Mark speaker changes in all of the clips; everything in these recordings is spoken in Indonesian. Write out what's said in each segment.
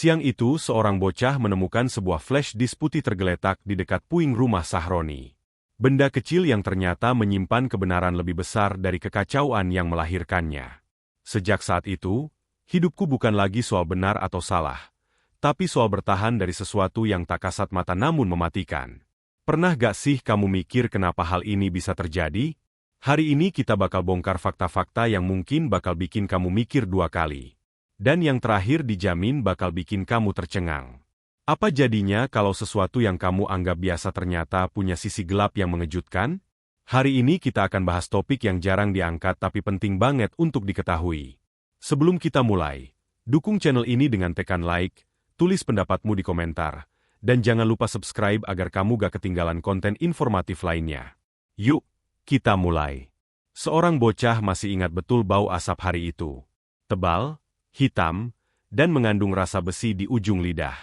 Speaker 1: Siang itu seorang bocah menemukan sebuah flash disk putih tergeletak di dekat puing rumah Sahroni. Benda kecil yang ternyata menyimpan kebenaran lebih besar dari kekacauan yang melahirkannya. Sejak saat itu, hidupku bukan lagi soal benar atau salah, tapi soal bertahan dari sesuatu yang tak kasat mata namun mematikan. Pernah gak sih kamu mikir kenapa hal ini bisa terjadi? Hari ini kita bakal bongkar fakta-fakta yang mungkin bakal bikin kamu mikir dua kali. Dan yang terakhir dijamin bakal bikin kamu tercengang. Apa jadinya kalau sesuatu yang kamu anggap biasa ternyata punya sisi gelap yang mengejutkan? Hari ini kita akan bahas topik yang jarang diangkat tapi penting banget untuk diketahui. Sebelum kita mulai, dukung channel ini dengan tekan like, tulis pendapatmu di komentar, dan jangan lupa subscribe agar kamu gak ketinggalan konten informatif lainnya. Yuk, kita mulai. Seorang bocah masih ingat betul bau asap hari itu. Tebal, hitam, dan mengandung rasa besi di ujung lidah.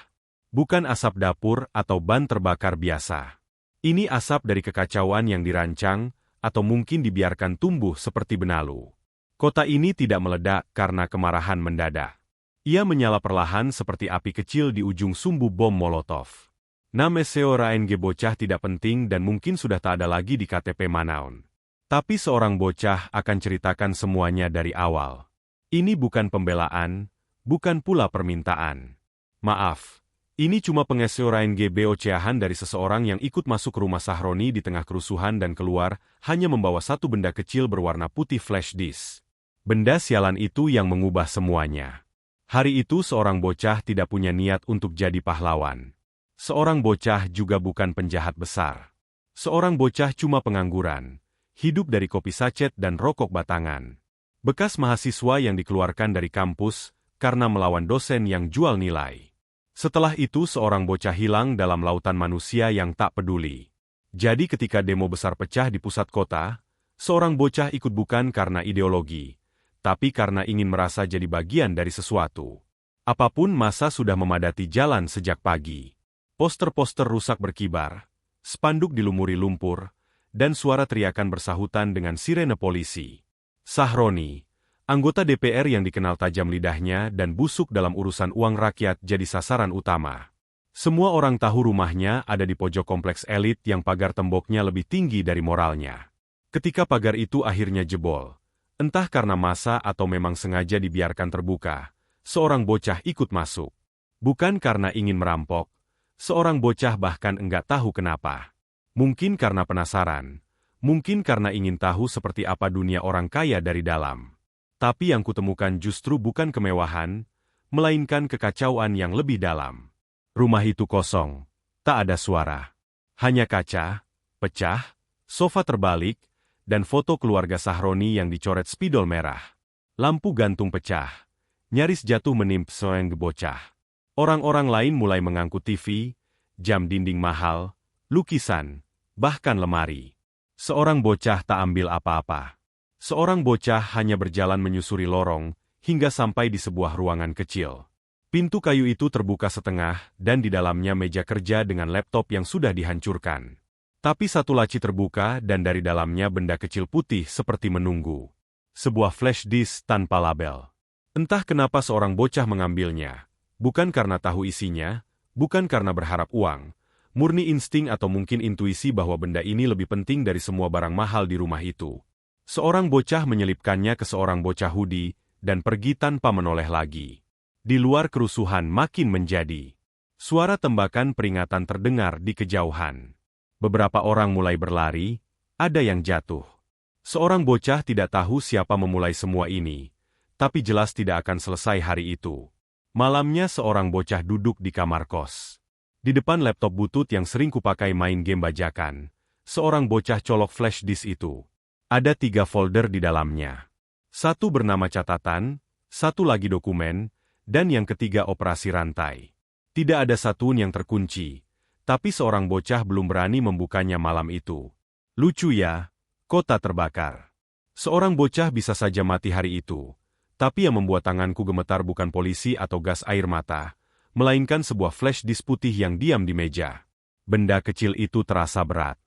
Speaker 1: Bukan asap dapur atau ban terbakar biasa. Ini asap dari kekacauan yang dirancang, atau mungkin dibiarkan tumbuh seperti benalu. Kota ini tidak meledak karena kemarahan mendadak. Ia menyala perlahan seperti api kecil di ujung sumbu bom Molotov. Nama seorang bocah tidak penting dan mungkin sudah tak ada lagi di KTP Manaon. Tapi seorang bocah akan ceritakan semuanya dari awal. Ini bukan pembelaan, bukan pula permintaan. Maaf, ini cuma pengeseoran ocehan dari seseorang yang ikut masuk ke rumah Sahroni di tengah kerusuhan dan keluar hanya membawa satu benda kecil berwarna putih flash disk. Benda sialan itu yang mengubah semuanya. Hari itu seorang bocah tidak punya niat untuk jadi pahlawan. Seorang bocah juga bukan penjahat besar. Seorang bocah cuma pengangguran, hidup dari kopi sachet dan rokok batangan. Bekas mahasiswa yang dikeluarkan dari kampus karena melawan dosen yang jual nilai. Setelah itu seorang bocah hilang dalam lautan manusia yang tak peduli. Jadi ketika demo besar pecah di pusat kota, seorang bocah ikut bukan karena ideologi, tapi karena ingin merasa jadi bagian dari sesuatu. Apapun massa sudah memadati jalan sejak pagi. Poster-poster rusak berkibar, spanduk dilumuri lumpur, dan suara teriakan bersahutan dengan sirene polisi. Sahroni, anggota DPR yang dikenal tajam lidahnya dan busuk dalam urusan uang rakyat jadi sasaran utama. Semua orang tahu rumahnya ada di pojok kompleks elit yang pagar temboknya lebih tinggi dari moralnya. Ketika pagar itu akhirnya jebol, entah karena massa atau memang sengaja dibiarkan terbuka, seorang bocah ikut masuk. Bukan karena ingin merampok, seorang bocah bahkan enggak tahu kenapa. Mungkin karena penasaran. Mungkin karena ingin tahu seperti apa dunia orang kaya dari dalam. Tapi yang kutemukan justru bukan kemewahan, melainkan kekacauan yang lebih dalam. Rumah itu kosong, tak ada suara. Hanya kaca, pecah, sofa terbalik, dan foto keluarga Sahroni yang dicoret spidol merah. Lampu gantung pecah, nyaris jatuh menimpa seorang bocah. Orang-orang lain mulai mengangkut TV, jam dinding mahal, lukisan, bahkan lemari. Seorang bocah tak ambil apa-apa. Seorang bocah hanya berjalan menyusuri lorong, hingga sampai di sebuah ruangan kecil. Pintu kayu itu terbuka setengah, dan di dalamnya meja kerja dengan laptop yang sudah dihancurkan. Tapi satu laci terbuka dan dari dalamnya benda kecil putih seperti menunggu. Sebuah flash disk tanpa label. Entah kenapa seorang bocah mengambilnya. Bukan karena tahu isinya, bukan karena berharap uang. Murni insting atau mungkin intuisi bahwa benda ini lebih penting dari semua barang mahal di rumah itu. Seorang bocah menyelipkannya ke seorang bocah Hudi, dan pergi tanpa menoleh lagi. Di luar kerusuhan makin menjadi. Suara tembakan peringatan terdengar di kejauhan. Beberapa orang mulai berlari, ada yang jatuh. Seorang bocah tidak tahu siapa memulai semua ini, tapi jelas tidak akan selesai hari itu. Malamnya seorang bocah duduk di kamar kos. Di depan laptop butut yang sering kupakai main game bajakan, seorang bocah colok flash disk itu. Ada 3 folder di dalamnya. Satu bernama catatan, satu lagi dokumen, dan yang ketiga operasi rantai. Tidak ada satupun yang terkunci, tapi seorang bocah belum berani membukanya malam itu. Lucu ya, kota terbakar. Seorang bocah bisa saja mati hari itu, tapi yang membuat tanganku gemetar bukan polisi atau gas air mata, melainkan sebuah flash disk putih yang diam di meja. Benda kecil itu terasa berat.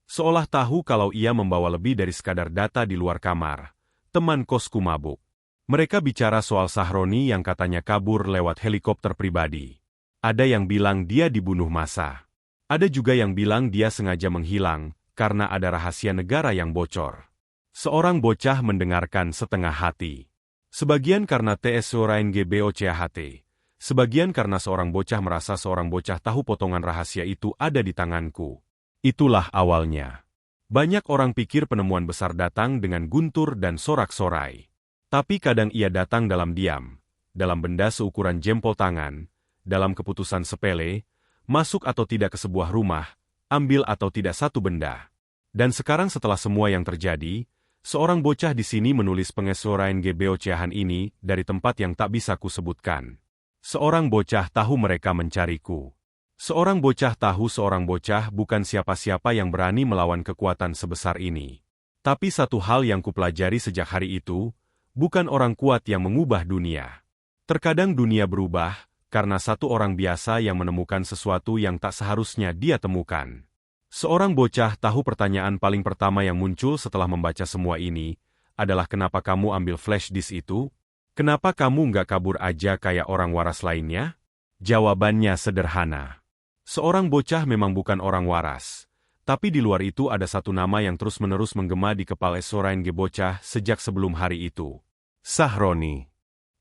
Speaker 1: Seolah tahu kalau ia membawa lebih dari sekadar data di luar kamar. Teman kosku mabuk. Mereka bicara soal Sahroni yang katanya kabur lewat helikopter pribadi. Ada yang bilang dia dibunuh massa. Ada juga yang bilang dia sengaja menghilang karena ada rahasia negara yang bocor. Seorang bocah mendengarkan setengah hati. Sebagian karena TSORANGBOCHT. Sebagian karena seorang bocah merasa seorang bocah tahu potongan rahasia itu ada di tanganku. Itulah awalnya. Banyak orang pikir penemuan besar datang dengan guntur dan sorak-sorai. Tapi kadang ia datang dalam diam, dalam benda seukuran jempol tangan, dalam keputusan sepele, masuk atau tidak ke sebuah rumah, ambil atau tidak satu benda. Dan sekarang setelah semua yang terjadi, seorang bocah di sini menulis pengesoran GBOChan ini dari tempat yang tak bisa kusebutkan. Seorang bocah tahu mereka mencariku. Seorang bocah tahu seorang bocah bukan siapa-siapa yang berani melawan kekuatan sebesar ini. Tapi satu hal yang kupelajari sejak hari itu, bukan orang kuat yang mengubah dunia. Terkadang dunia berubah, karena satu orang biasa yang menemukan sesuatu yang tak seharusnya dia temukan. Seorang bocah tahu pertanyaan paling pertama yang muncul setelah membaca semua ini, adalah kenapa kamu ambil flash disk itu? Kenapa kamu nggak kabur aja kayak orang waras lainnya? Jawabannya sederhana. Seorang bocah memang bukan orang waras. Tapi di luar itu ada satu nama yang terus-menerus menggema di kepala seorang bocah sejak sebelum hari itu. Sahroni.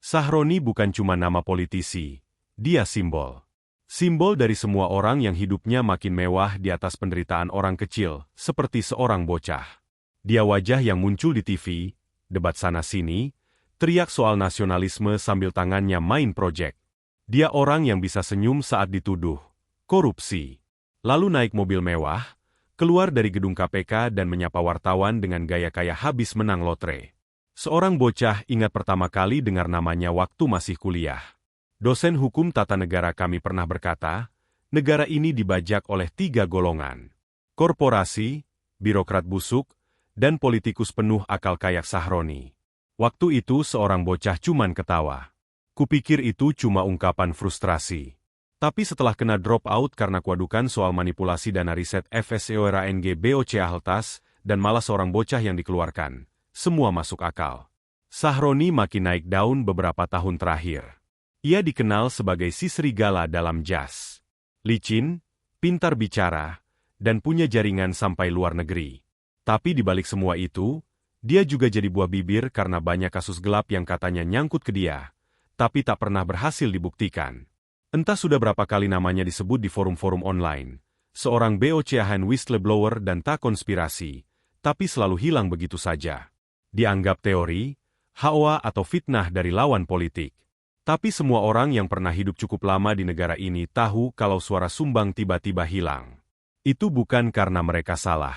Speaker 1: Sahroni bukan cuma nama politisi. Dia simbol. Simbol dari semua orang yang hidupnya makin mewah di atas penderitaan orang kecil, seperti seorang bocah. Dia wajah yang muncul di TV, debat sana-sini, teriak soal nasionalisme sambil tangannya main projek. Dia orang yang bisa senyum saat dituduh korupsi. Lalu naik mobil mewah, keluar dari gedung KPK dan menyapa wartawan dengan gaya kayak habis menang lotre. Seorang bocah ingat pertama kali dengar namanya waktu masih kuliah. Dosen hukum tata negara kami pernah berkata, negara ini dibajak oleh 3 golongan. Korporasi, birokrat busuk, dan politikus penuh akal kayak Sahroni. Waktu itu seorang bocah cuman ketawa. Kupikir itu cuma ungkapan frustrasi. Tapi setelah kena drop out karena kuadukan soal manipulasi dana riset FSEORANGBOCHLTAS dan malah seorang bocah yang dikeluarkan, semua masuk akal. Sahroni makin naik daun beberapa tahun terakhir. Ia dikenal sebagai si serigala dalam jazz. Licin, pintar bicara, dan punya jaringan sampai luar negeri. Tapi di balik semua itu, dia juga jadi buah bibir karena banyak kasus gelap yang katanya nyangkut ke dia, tapi tak pernah berhasil dibuktikan. Entah sudah berapa kali namanya disebut di forum-forum online, seorang BOChan whistleblower dan tak konspirasi, tapi selalu hilang begitu saja. Dianggap teori, hawa atau fitnah dari lawan politik. Tapi semua orang yang pernah hidup cukup lama di negara ini tahu kalau suara sumbang tiba-tiba hilang. Itu bukan karena mereka salah.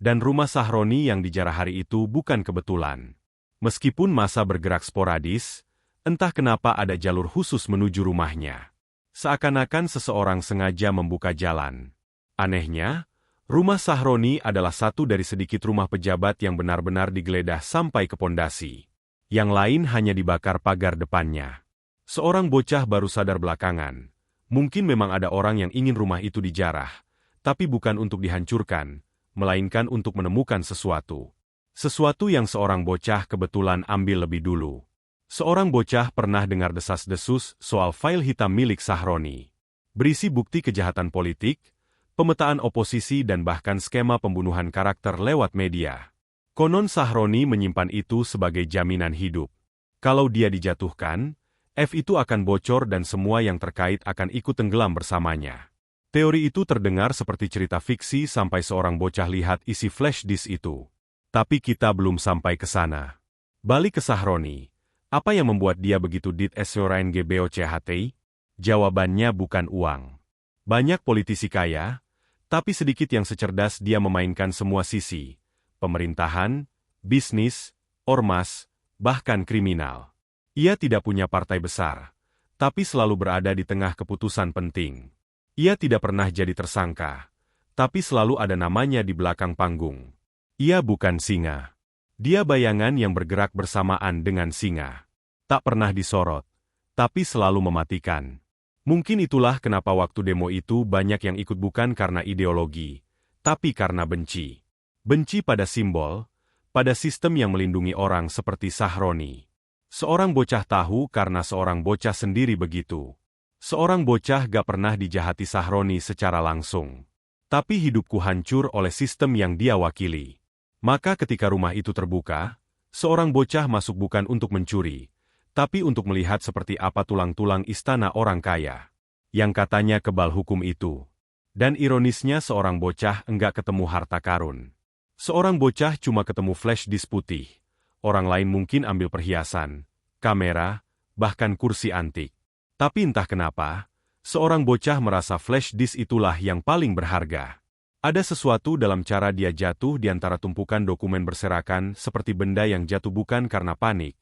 Speaker 1: Dan rumah Sahroni yang dijarah hari itu bukan kebetulan. Meskipun massa bergerak sporadis, entah kenapa ada jalur khusus menuju rumahnya. Seakan-akan seseorang sengaja membuka jalan. Anehnya, rumah Sahroni adalah satu dari sedikit rumah pejabat yang benar-benar digeledah sampai ke pondasi. Yang lain hanya dibakar pagar depannya. Seorang bocah baru sadar belakangan. Mungkin memang ada orang yang ingin rumah itu dijarah, tapi bukan untuk dihancurkan, melainkan untuk menemukan sesuatu. Sesuatu yang seorang bocah kebetulan ambil lebih dulu. Seorang bocah pernah dengar desas-desus soal file hitam milik Sahroni. Berisi bukti kejahatan politik, pemetaan oposisi dan bahkan skema pembunuhan karakter lewat media. Konon Sahroni menyimpan itu sebagai jaminan hidup. Kalau dia dijatuhkan, F itu akan bocor dan semua yang terkait akan ikut tenggelam bersamanya. Teori itu terdengar seperti cerita fiksi sampai seorang bocah lihat isi flash disk itu. Tapi kita belum sampai ke sana. Balik ke Sahroni. Apa yang membuat dia begitu DSORANGBOCHT? Jawabannya bukan uang. Banyak politisi kaya, tapi sedikit yang secerdas dia memainkan semua sisi. Pemerintahan, bisnis, ormas, bahkan kriminal. Ia tidak punya partai besar, tapi selalu berada di tengah keputusan penting. Ia tidak pernah jadi tersangka, tapi selalu ada namanya di belakang panggung. Ia bukan singa. Dia bayangan yang bergerak bersamaan dengan singa. Tak pernah disorot, tapi selalu mematikan. Mungkin itulah kenapa waktu demo itu banyak yang ikut bukan karena ideologi, tapi karena benci. Benci pada simbol, pada sistem yang melindungi orang seperti Sahroni. Seorang bocah tahu karena seorang bocah sendiri begitu. Seorang bocah gak pernah dijahati Sahroni secara langsung. Tapi hidupku hancur oleh sistem yang dia wakili. Maka ketika rumah itu terbuka, seorang bocah masuk bukan untuk mencuri, tapi untuk melihat seperti apa tulang-tulang istana orang kaya, yang katanya kebal hukum itu. Dan ironisnya seorang bocah enggak ketemu harta karun. Seorang bocah cuma ketemu flash disk putih. Orang lain mungkin ambil perhiasan, kamera, bahkan kursi antik. Tapi entah kenapa, seorang bocah merasa flash disk itulah yang paling berharga. Ada sesuatu dalam cara dia jatuh di antara tumpukan dokumen berserakan seperti benda yang jatuh bukan karena panik,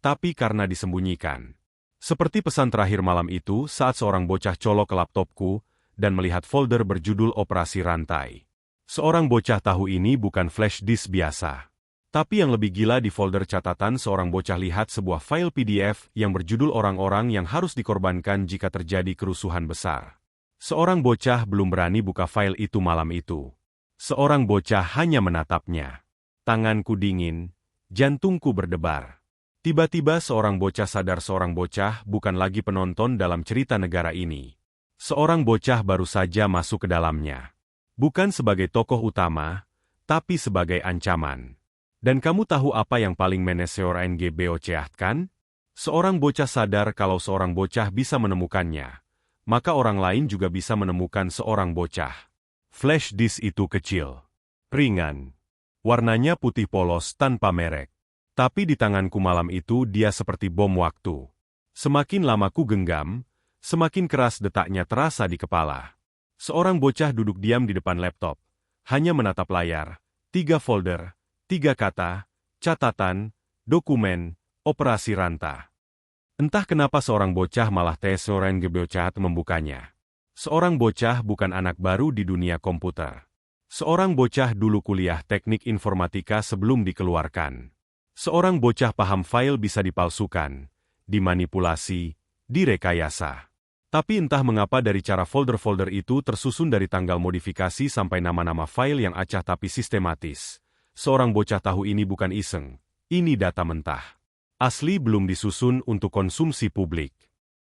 Speaker 1: tapi karena disembunyikan. Seperti pesan terakhir malam itu saat seorang bocah colok ke laptopku dan melihat folder berjudul Operasi Rantai. Seorang bocah tahu ini bukan flash disk biasa. Tapi yang lebih gila di folder catatan seorang bocah lihat sebuah file PDF yang berjudul orang-orang yang harus dikorbankan jika terjadi kerusuhan besar. Seorang bocah belum berani buka file itu malam itu. Seorang bocah hanya menatapnya. Tanganku dingin, jantungku berdebar. Tiba-tiba seorang bocah sadar seorang bocah bukan lagi penonton dalam cerita negara ini. Seorang bocah baru saja masuk ke dalamnya. Bukan sebagai tokoh utama, tapi sebagai ancaman. Dan kamu tahu apa yang paling meneseor NGBOCH kan? Seorang bocah sadar kalau seorang bocah bisa menemukannya, maka orang lain juga bisa menemukan seorang bocah. Flash disk itu kecil, ringan, warnanya putih polos tanpa merek. Tapi di tanganku malam itu dia seperti bom waktu. Semakin lama ku genggam, semakin keras detaknya terasa di kepala. Seorang bocah duduk diam di depan laptop, hanya menatap layar, 3 folder, 3 kata, catatan, dokumen, operasi rantai. Entah kenapa seorang bocah malah seorang NGBOCH membukanya. Seorang bocah bukan anak baru di dunia komputer. Seorang bocah dulu kuliah teknik informatika sebelum dikeluarkan. Seorang bocah paham file bisa dipalsukan, dimanipulasi, direkayasa. Tapi entah mengapa dari cara folder-folder itu tersusun dari tanggal modifikasi sampai nama-nama file yang acak tapi sistematis. Seorang bocah tahu ini bukan iseng, ini data mentah. Asli belum disusun untuk konsumsi publik.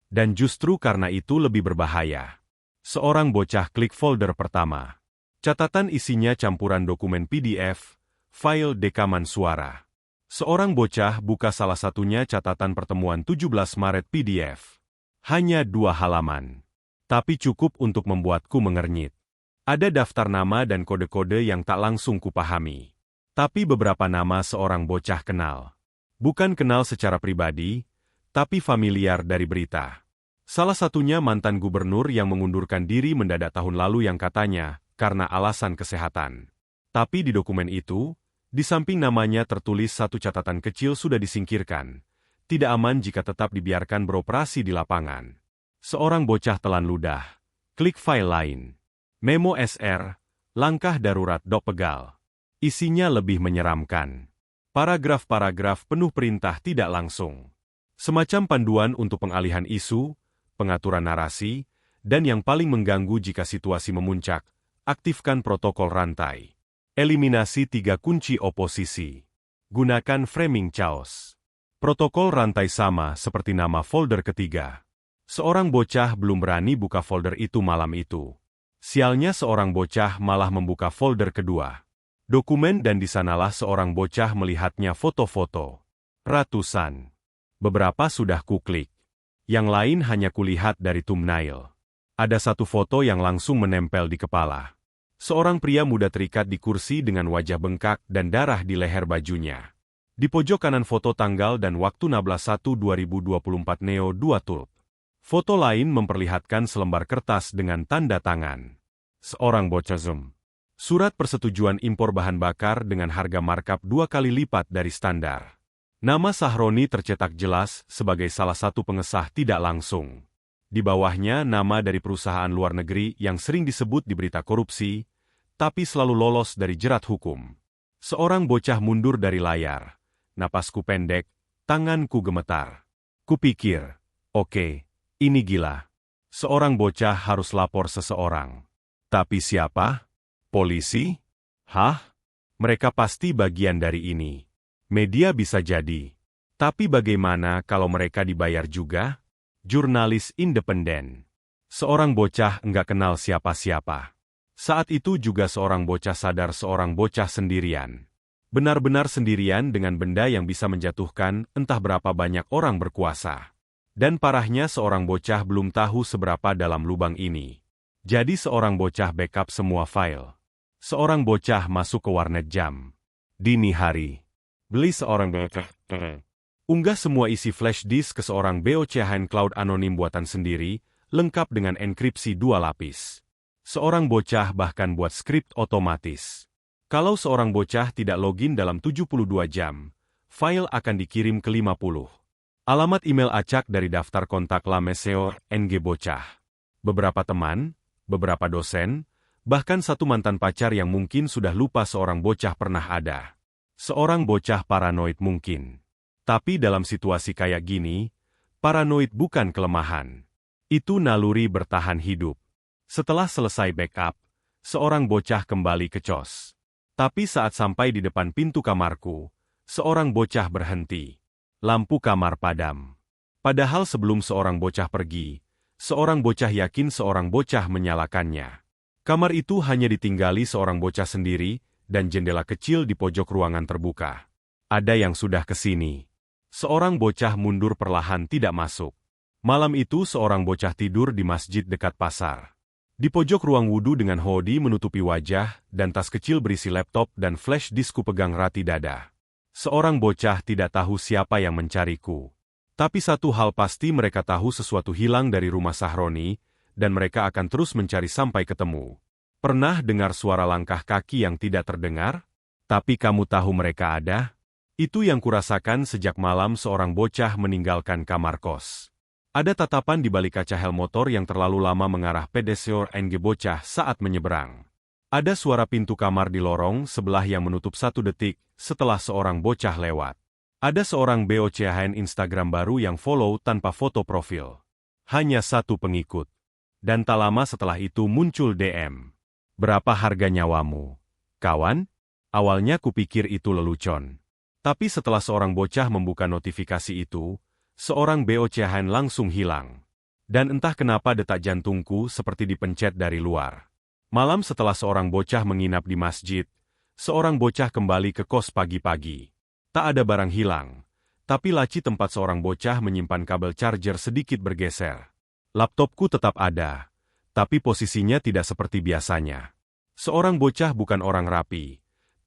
Speaker 1: Dan justru karena itu lebih berbahaya. Seorang bocah klik folder pertama. Catatan isinya campuran dokumen PDF, file rekaman suara. Seorang bocah buka salah satunya catatan pertemuan 17 Maret PDF. Hanya 2 halaman. Tapi cukup untuk membuatku mengernyit. Ada daftar nama dan kode-kode yang tak langsung kupahami. Tapi beberapa nama seorang bocah kenal. Bukan kenal secara pribadi, tapi familiar dari berita. Salah satunya mantan gubernur yang mengundurkan diri mendadak tahun lalu yang katanya, karena alasan kesehatan. Tapi di dokumen itu, di samping namanya tertulis satu catatan kecil sudah disingkirkan. Tidak aman jika tetap dibiarkan beroperasi di lapangan. Seorang bocah telan ludah. Klik file lain. Memo SR, langkah darurat pegal. Isinya lebih menyeramkan. Paragraf-paragraf penuh perintah tidak langsung. Semacam panduan untuk pengalihan isu, pengaturan narasi, dan yang paling mengganggu jika situasi memuncak, aktifkan protokol rantai. Eliminasi 3 kunci oposisi. Gunakan framing chaos. Protokol rantai sama seperti nama folder ketiga. Seorang bocah belum berani buka folder itu malam itu. Sialnya seorang bocah malah membuka folder kedua. Dokumen dan di sanalah seorang bocah melihatnya foto-foto. Ratusan. Beberapa sudah kuklik. Yang lain hanya kulihat dari thumbnail. Ada satu foto yang langsung menempel di kepala. Seorang pria muda terikat di kursi dengan wajah bengkak dan darah di leher bajunya. Di pojok kanan foto tanggal dan waktu 16/1/2024 Neo 2 Tulp. Foto lain memperlihatkan selembar kertas dengan tanda tangan. Seorang bocah Zoom. Surat persetujuan impor bahan bakar dengan harga markup 2 kali lipat dari standar. Nama Sahroni tercetak jelas sebagai salah satu pengesah tidak langsung. Di bawahnya nama dari perusahaan luar negeri yang sering disebut di berita korupsi, tapi selalu lolos dari jerat hukum. Seorang bocah mundur dari layar. Napasku pendek, tanganku gemetar. Kupikir, oke, ini gila. Seorang bocah harus lapor seseorang. Tapi siapa? Polisi? Hah? Mereka pasti bagian dari ini. Media bisa jadi. Tapi bagaimana kalau mereka dibayar juga? Jurnalis independen. Seorang bocah enggak kenal siapa-siapa. Saat itu juga seorang bocah sadar seorang bocah sendirian. Benar-benar sendirian dengan benda yang bisa menjatuhkan entah berapa banyak orang berkuasa. Dan parahnya seorang bocah belum tahu seberapa dalam lubang ini. Jadi seorang bocah backup semua file. Seorang bocah masuk ke warnet jam dini hari. Beli seorang bocah. Unggah semua isi flash disk ke seorang BOCHN cloud anonim buatan sendiri, lengkap dengan enkripsi 2 lapis. Seorang bocah bahkan buat skrip otomatis. Kalau seorang bocah tidak login dalam 72 jam, file akan dikirim ke 50. Alamat email acak dari daftar kontak Lameseo NG Bocah. Beberapa teman, beberapa dosen, bahkan satu mantan pacar yang mungkin sudah lupa seorang bocah pernah ada. Seorang bocah paranoid mungkin. Tapi dalam situasi kayak gini, paranoid bukan kelemahan. Itu naluri bertahan hidup. Setelah selesai backup, seorang bocah kembali ke COS. Tapi saat sampai di depan pintu kamarku, seorang bocah berhenti. Lampu kamar padam. Padahal sebelum seorang bocah pergi, seorang bocah yakin seorang bocah menyalakannya. Kamar itu hanya ditinggali seorang bocah sendiri, dan jendela kecil di pojok ruangan terbuka. Ada yang sudah kesini. Seorang bocah mundur perlahan tidak masuk. Malam itu seorang bocah tidur di masjid dekat pasar. Di pojok ruang wudhu dengan hoodie menutupi wajah, dan tas kecil berisi laptop dan flash diskku pegang rati dada. Seorang bocah tidak tahu siapa yang mencariku. Tapi satu hal pasti mereka tahu sesuatu hilang dari rumah Sahroni, dan mereka akan terus mencari sampai ketemu. Pernah dengar suara langkah kaki yang tidak terdengar? Tapi kamu tahu mereka ada? Itu yang kurasakan sejak malam seorang bocah meninggalkan kamar kos. Ada tatapan di balik kaca helm motor yang terlalu lama mengarah pedestrian NG Bocah saat menyeberang. Ada suara pintu kamar di lorong sebelah yang menutup 1 detik setelah seorang bocah lewat. Ada seorang BOCHN Instagram baru yang follow tanpa foto profil. Hanya 1 pengikut. Dan tak lama setelah itu muncul DM. Berapa harga nyawamu, kawan? Awalnya kupikir itu lelucon. Tapi setelah seorang bocah membuka notifikasi itu, seorang BOCHN langsung hilang. Dan entah kenapa detak jantungku seperti dipencet dari luar. Malam setelah seorang bocah menginap di masjid, seorang bocah kembali ke kos pagi-pagi. Tak ada barang hilang, tapi laci tempat seorang bocah menyimpan kabel charger sedikit bergeser. Laptopku tetap ada, tapi posisinya tidak seperti biasanya. Seorang bocah bukan orang rapi.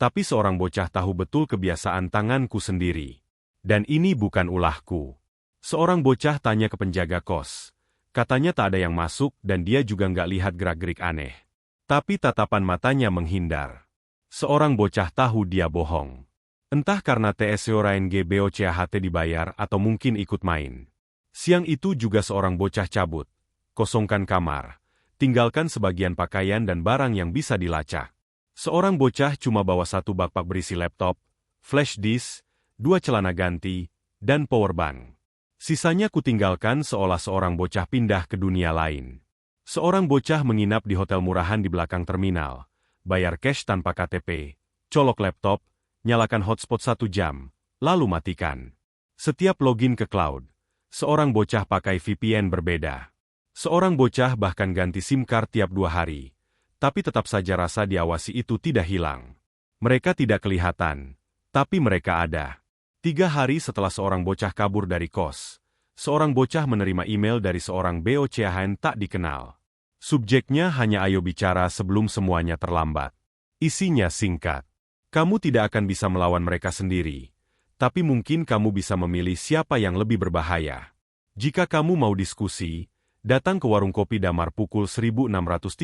Speaker 1: Tapi seorang bocah tahu betul kebiasaan tanganku sendiri. Dan ini bukan ulahku. Seorang bocah tanya ke penjaga kos. Katanya tak ada yang masuk dan dia juga nggak lihat gerak-gerik aneh. Tapi tatapan matanya menghindar. Seorang bocah tahu dia bohong. Entah karena TSORNG BOCHT dibayar atau mungkin ikut main. Siang itu juga seorang bocah cabut. Kosongkan kamar. Tinggalkan sebagian pakaian dan barang yang bisa dilacak. Seorang bocah cuma bawa 1 backpack berisi laptop, flash disk, 2 celana ganti, dan powerbank. Sisanya kutinggalkan seolah seorang bocah pindah ke dunia lain. Seorang bocah menginap di hotel murahan di belakang terminal, bayar cash tanpa KTP, colok laptop, nyalakan hotspot 1 jam, lalu matikan. Setiap login ke cloud, seorang bocah pakai VPN berbeda. Seorang bocah bahkan ganti SIM card tiap 2 hari. Tapi tetap saja rasa diawasi itu tidak hilang. Mereka tidak kelihatan, tapi mereka ada. 3 hari setelah seorang bocah kabur dari kos, seorang bocah menerima email dari seorang BOCHN tak dikenal. Subjeknya hanya ayo bicara sebelum semuanya terlambat. Isinya singkat. Kamu tidak akan bisa melawan mereka sendiri, tapi mungkin kamu bisa memilih siapa yang lebih berbahaya. Jika kamu mau diskusi, datang ke warung kopi Damar pukul 1630.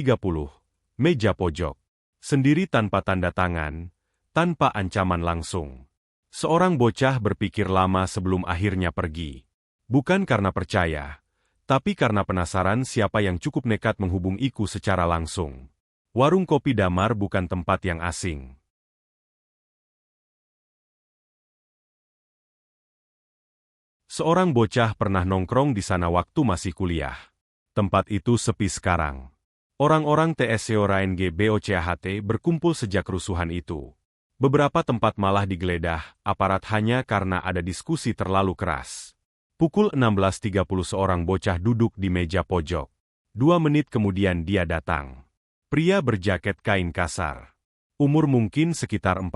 Speaker 1: Meja pojok. Sendiri tanpa tanda tangan, tanpa ancaman langsung. Seorang bocah berpikir lama sebelum akhirnya pergi. Bukan karena percaya, tapi karena penasaran siapa yang cukup nekat menghubungiku secara langsung. Warung kopi Damar bukan tempat yang asing. Seorang bocah pernah nongkrong di sana waktu masih kuliah. Tempat itu sepi sekarang. Orang-orang TSORNG BOCHT berkumpul sejak rusuhan itu. Beberapa tempat malah digeledah aparat hanya karena ada diskusi terlalu keras. Pukul 16.30 seorang bocah duduk di meja pojok. 2 menit kemudian dia datang. Pria berjaket kain kasar. Umur mungkin sekitar 40.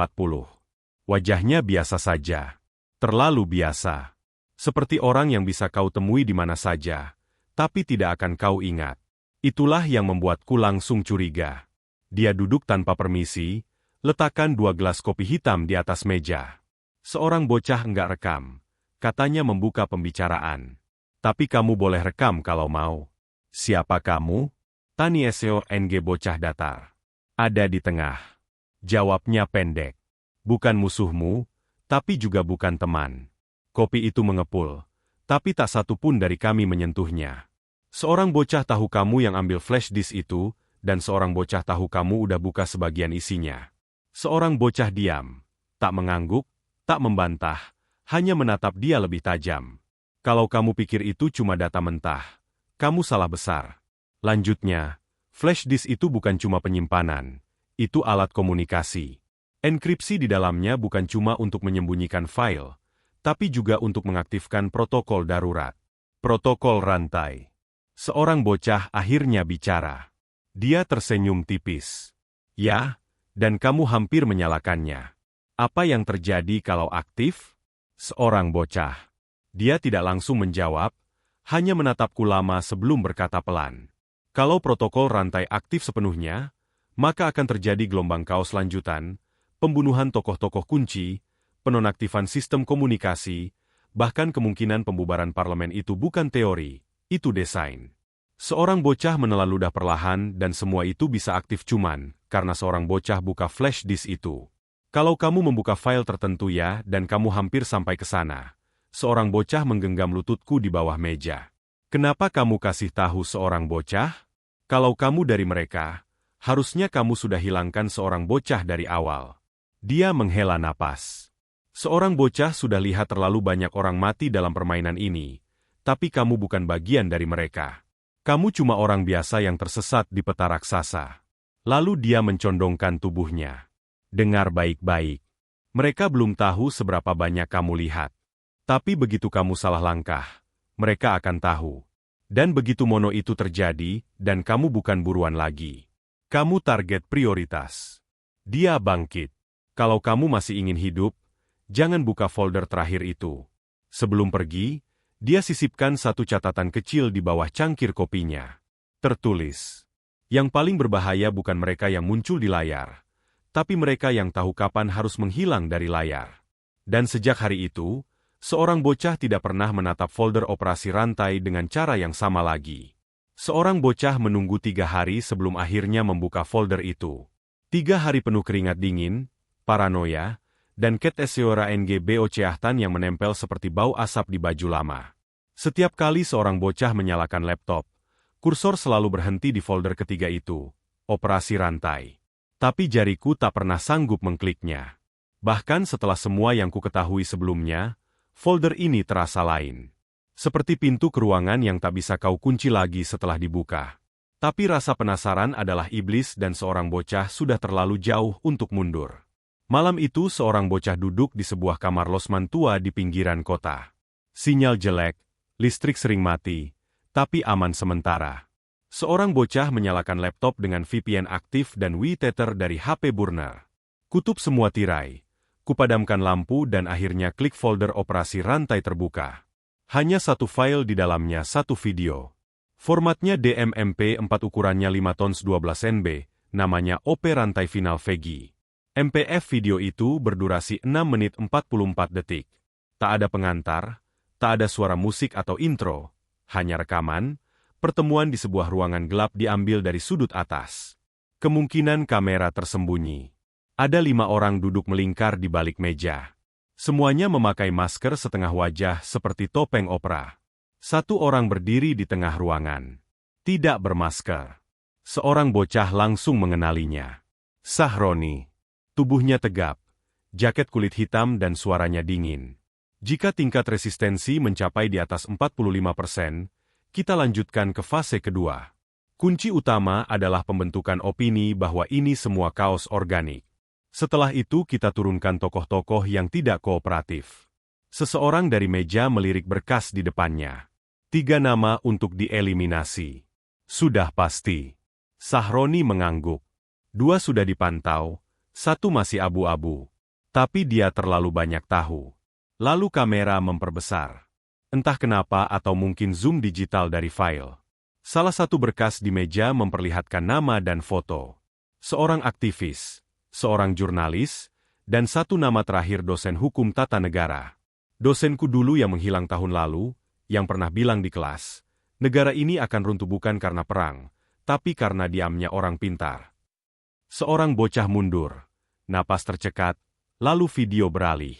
Speaker 1: Wajahnya biasa saja. Terlalu biasa. Seperti orang yang bisa kau temui di mana saja, tapi tidak akan kau ingat. Itulah yang membuatku langsung curiga. Dia duduk tanpa permisi, letakkan 2 gelas kopi hitam di atas meja. Seorang bocah enggak rekam. Katanya membuka pembicaraan. Tapi kamu boleh rekam kalau mau. Siapa kamu? Tani SONG bocah datar. Ada di tengah. Jawabnya pendek. Bukan musuhmu, tapi juga bukan teman. Kopi itu mengepul, tapi tak satu pun dari kami menyentuhnya. Seorang bocah tahu kamu yang ambil flash disk itu, dan seorang bocah tahu kamu udah buka sebagian isinya. Seorang bocah diam, tak mengangguk, tak membantah, hanya menatap dia lebih tajam. Kalau kamu pikir itu cuma data mentah, kamu salah besar. Lanjutnya, flash disk itu bukan cuma penyimpanan, itu alat komunikasi. Enkripsi di dalamnya bukan cuma untuk menyembunyikan file, tapi juga untuk mengaktifkan protokol darurat. Protokol rantai. Seorang bocah akhirnya bicara. Dia tersenyum tipis. Ya, dan kamu hampir menyalakannya. Apa yang terjadi kalau aktif? Seorang bocah. Dia tidak langsung menjawab, hanya menatapku lama sebelum berkata pelan. Kalau protokol rantai aktif sepenuhnya, maka akan terjadi gelombang kaos lanjutan, pembunuhan tokoh-tokoh kunci, penonaktifan sistem komunikasi, bahkan kemungkinan pembubaran parlemen itu bukan teori, itu desain. Seorang bocah menelan ludah perlahan dan semua itu bisa aktif cuman karena seorang bocah buka flash disk itu. Kalau kamu membuka file tertentu ya dan kamu hampir sampai ke sana. Seorang bocah menggenggam lututku di bawah meja. Kenapa kamu kasih tahu seorang bocah? Kalau kamu dari mereka, harusnya kamu sudah hilangkan seorang bocah dari awal. Dia menghela napas. Seorang bocah sudah lihat terlalu banyak orang mati dalam permainan ini, tapi kamu bukan bagian dari mereka. Kamu cuma orang biasa yang tersesat di peta raksasa. Lalu dia mencondongkan tubuhnya. Dengar baik-baik. Mereka belum tahu seberapa banyak kamu lihat. Tapi begitu kamu salah langkah, mereka akan tahu. Dan begitu mono itu terjadi, dan kamu bukan buruan lagi. Kamu target prioritas. Dia bangkit. Kalau kamu masih ingin hidup, jangan buka folder terakhir itu. Sebelum pergi, dia sisipkan satu catatan kecil di bawah cangkir kopinya. Tertulis, yang paling berbahaya bukan mereka yang muncul di layar, tapi mereka yang tahu kapan harus menghilang dari layar. Dan sejak hari itu, seorang bocah tidak pernah menatap folder operasi rantai dengan cara yang sama lagi. Seorang bocah menunggu 3 hari sebelum akhirnya membuka folder itu. 3 hari penuh keringat dingin, paranoia, dan ket eseora NGBOCahtan yang menempel seperti bau asap di baju lama. Setiap kali seorang bocah menyalakan laptop, kursor selalu berhenti di folder ketiga itu, operasi rantai. Tapi jariku tak pernah sanggup mengkliknya. Bahkan setelah semua yang ku ketahui sebelumnya, folder ini terasa lain. Seperti pintu ke ruangan yang tak bisa kau kunci lagi setelah dibuka. Tapi rasa penasaran adalah iblis dan seorang bocah sudah terlalu jauh untuk mundur. Malam itu seorang bocah duduk di sebuah kamar losmen tua di pinggiran kota. Sinyal jelek, listrik sering mati, tapi aman sementara. Seorang bocah menyalakan laptop dengan VPN aktif dan WeTether dari HP burner. Kutup semua tirai, kupadamkan lampu dan akhirnya klik folder operasi rantai terbuka. Hanya satu file di dalamnya, satu video. Formatnya DMMP4 ukurannya 5 tons 12 NB, namanya OP Rantai Final VG. MPF video itu berdurasi 6 menit 44 detik. Tak ada pengantar, tak ada suara musik atau intro, hanya rekaman. Pertemuan di sebuah ruangan gelap diambil dari sudut atas. Kemungkinan kamera tersembunyi. Ada 5 orang duduk melingkar di balik meja. Semuanya memakai masker setengah wajah seperti topeng opera. Satu orang berdiri di tengah ruangan. Tidak bermasker. Seorang bocah langsung mengenalinya. Sahroni. Tubuhnya tegap. Jaket kulit hitam dan suaranya dingin. Jika tingkat resistensi mencapai di atas 45%, kita lanjutkan ke fase kedua. Kunci utama adalah pembentukan opini bahwa ini semua kaos organik. Setelah itu kita turunkan tokoh-tokoh yang tidak kooperatif. Seseorang dari meja melirik berkas di depannya. 3 nama untuk dieliminasi. Sudah pasti. Sahroni mengangguk. 2 sudah dipantau, 1 masih abu-abu. Tapi dia terlalu banyak tahu. Lalu kamera memperbesar. Entah kenapa atau mungkin zoom digital dari file. Salah satu berkas di meja memperlihatkan nama dan foto. Seorang aktivis, seorang jurnalis, dan 1 nama terakhir dosen hukum tata negara. Dosenku dulu yang menghilang tahun lalu, yang pernah bilang di kelas, negara ini akan runtuh bukan karena perang, tapi karena diamnya orang pintar. Seorang bocah mundur, napas tercekat, lalu video beralih.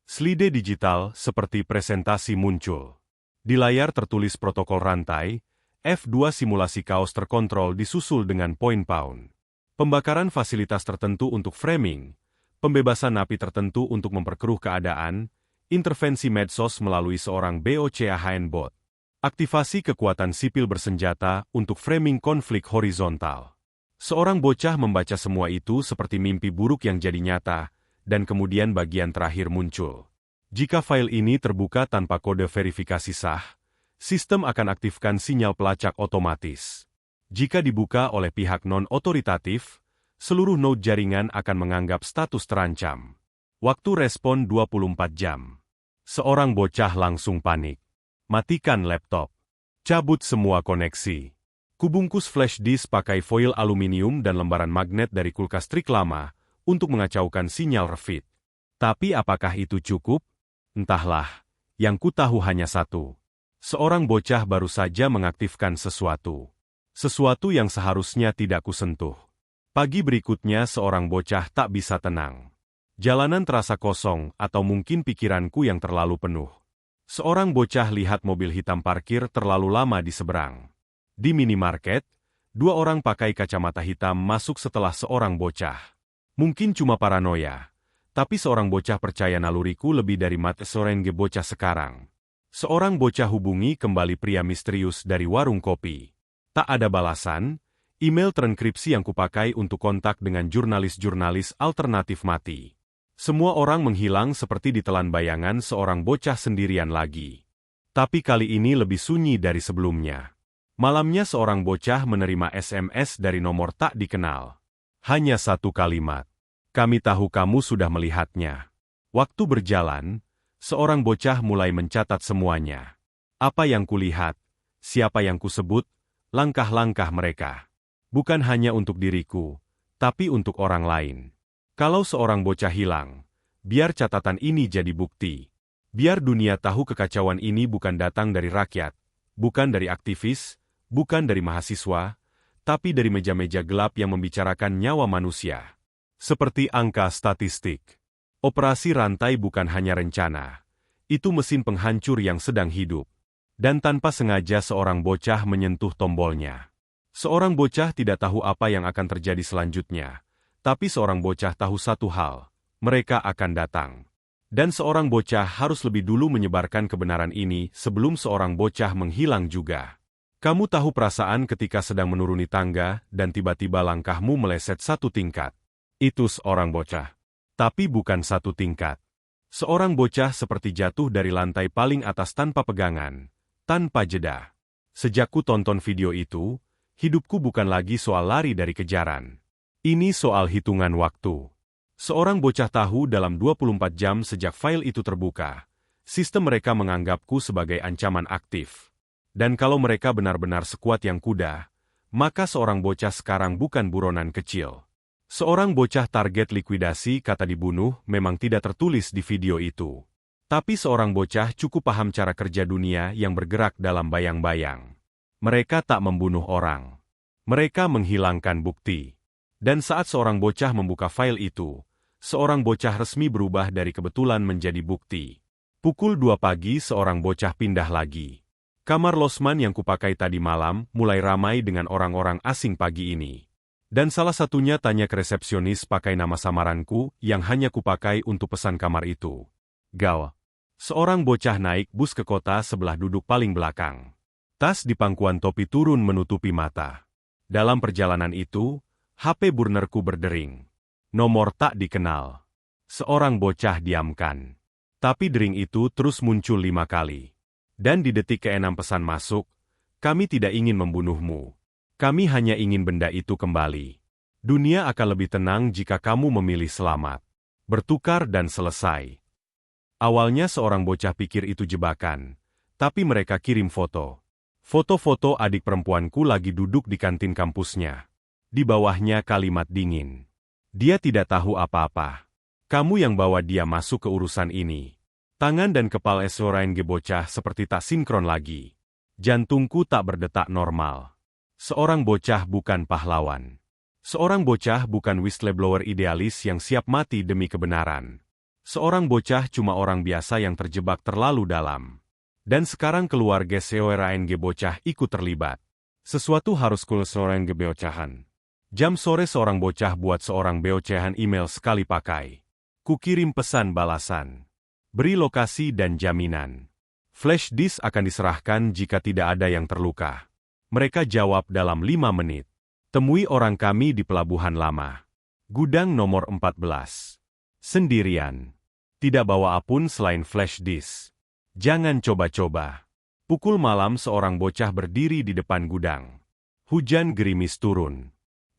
Speaker 1: Slide digital seperti presentasi muncul. Di layar tertulis protokol rantai, F2 simulasi kaos terkontrol disusul dengan poin pound. Pembakaran fasilitas tertentu untuk framing, pembebasan napi tertentu untuk memperkeruh keadaan, intervensi medsos melalui seorang BOCAHN bot. Aktivasi kekuatan sipil bersenjata untuk framing konflik horizontal. Seorang bocah membaca semua itu seperti mimpi buruk yang jadi nyata, dan kemudian bagian terakhir muncul. Jika file ini terbuka tanpa kode verifikasi sah, sistem akan aktifkan sinyal pelacak otomatis. Jika dibuka oleh pihak non-otoritatif, seluruh node jaringan akan menganggap status terancam. Waktu respon 24 jam. Seorang bocah langsung panik. Matikan laptop. Cabut semua koneksi. Kubungkus flash disk pakai foil aluminium dan lembaran magnet dari kulkas trik lama untuk mengacaukan sinyal refit. Tapi apakah itu cukup? Entahlah, yang ku tahu hanya satu. Seorang bocah baru saja mengaktifkan sesuatu. Sesuatu yang seharusnya tidak kusentuh. Pagi berikutnya seorang bocah tak bisa tenang. Jalanan terasa kosong atau mungkin pikiranku yang terlalu penuh. Seorang bocah lihat mobil hitam parkir terlalu lama di seberang. Di minimarket, 2 orang pakai kacamata hitam masuk setelah seorang bocah. Mungkin cuma paranoia, tapi seorang bocah percaya naluriku lebih dari mata sorenge bocah sekarang. Seorang bocah hubungi kembali pria misterius dari warung kopi. Tak ada balasan, email terenkripsi yang kupakai untuk kontak dengan jurnalis-jurnalis alternatif mati. Semua orang menghilang seperti ditelan bayangan seorang bocah sendirian lagi. Tapi kali ini lebih sunyi dari sebelumnya. Malamnya seorang bocah menerima SMS dari nomor tak dikenal. Hanya 1 kalimat. Kami tahu kamu sudah melihatnya. Waktu berjalan, seorang bocah mulai mencatat semuanya. Apa yang kulihat, siapa yang kusebut, langkah-langkah mereka. Bukan hanya untuk diriku, tapi untuk orang lain. Kalau seorang bocah hilang, biar catatan ini jadi bukti. Biar dunia tahu kekacauan ini bukan datang dari rakyat, bukan dari aktivis, bukan dari mahasiswa, tapi dari meja-meja gelap yang membicarakan nyawa manusia. Seperti angka statistik. Operasi rantai bukan hanya rencana. Itu mesin penghancur yang sedang hidup. Dan tanpa sengaja seorang bocah menyentuh tombolnya. Seorang bocah tidak tahu apa yang akan terjadi selanjutnya. Tapi seorang bocah tahu satu hal. Mereka akan datang. Dan seorang bocah harus lebih dulu menyebarkan kebenaran ini sebelum seorang bocah menghilang juga. Kamu tahu perasaan ketika sedang menuruni tangga dan tiba-tiba langkahmu meleset 1 tingkat. Itu seorang bocah. Tapi bukan 1 tingkat. Seorang bocah seperti jatuh dari lantai paling atas tanpa pegangan, tanpa jeda. Sejak ku tonton video itu, hidupku bukan lagi soal lari dari kejaran. Ini soal hitungan waktu. Seorang bocah tahu dalam 24 jam sejak file itu terbuka, sistem mereka menganggapku sebagai ancaman aktif. Dan kalau mereka benar-benar sekuat yang kuda, maka seorang bocah sekarang bukan buronan kecil. Seorang bocah target likuidasi kata dibunuh memang tidak tertulis di video itu. Tapi seorang bocah cukup paham cara kerja dunia yang bergerak dalam bayang-bayang. Mereka tak membunuh orang. Mereka menghilangkan bukti. Dan saat seorang bocah membuka file itu, seorang bocah resmi berubah dari kebetulan menjadi bukti. Pukul 2 pagi seorang bocah pindah lagi. Kamar losman yang kupakai tadi malam mulai ramai dengan orang-orang asing pagi ini. Dan salah satunya tanya ke resepsionis pakai nama samaranku yang hanya kupakai untuk pesan kamar itu. Gal. Seorang bocah naik bus ke kota sebelah duduk paling belakang. Tas di pangkuan topi turun menutupi mata. Dalam perjalanan itu, HP burnerku berdering. Nomor tak dikenal. Seorang bocah diamkan. Tapi dering itu terus muncul 5 kali. Dan di detik ke-6 pesan masuk, kami tidak ingin membunuhmu. Kami hanya ingin benda itu kembali. Dunia akan lebih tenang jika kamu memilih selamat. Bertukar dan selesai. Awalnya seorang bocah pikir itu jebakan, tapi mereka kirim foto. Foto-foto adik perempuanku lagi duduk di kantin kampusnya. Di bawahnya kalimat dingin. Dia tidak tahu apa-apa. Kamu yang bawa dia masuk ke urusan ini. Tangan dan kepala seorang bocah seperti tak sinkron lagi. Jantungku tak berdetak normal. Seorang bocah bukan pahlawan. Seorang bocah bukan whistleblower idealis yang siap mati demi kebenaran. Seorang bocah cuma orang biasa yang terjebak terlalu dalam. Dan sekarang keluarga seorang bocah ikut terlibat. Sesuatu harus seorang bocahan. Jam sore seorang bocah buat seorang bocahan email sekali pakai. Kukirim pesan balasan. Beri lokasi dan jaminan. Flash disk akan diserahkan jika tidak ada yang terluka. Mereka jawab dalam 5 menit. Temui orang kami di Pelabuhan Lama. Gudang nomor 14. Sendirian. Tidak bawa apapun selain flash disk. Jangan coba-coba. Pukul malam seorang bocah berdiri di depan gudang. Hujan gerimis turun.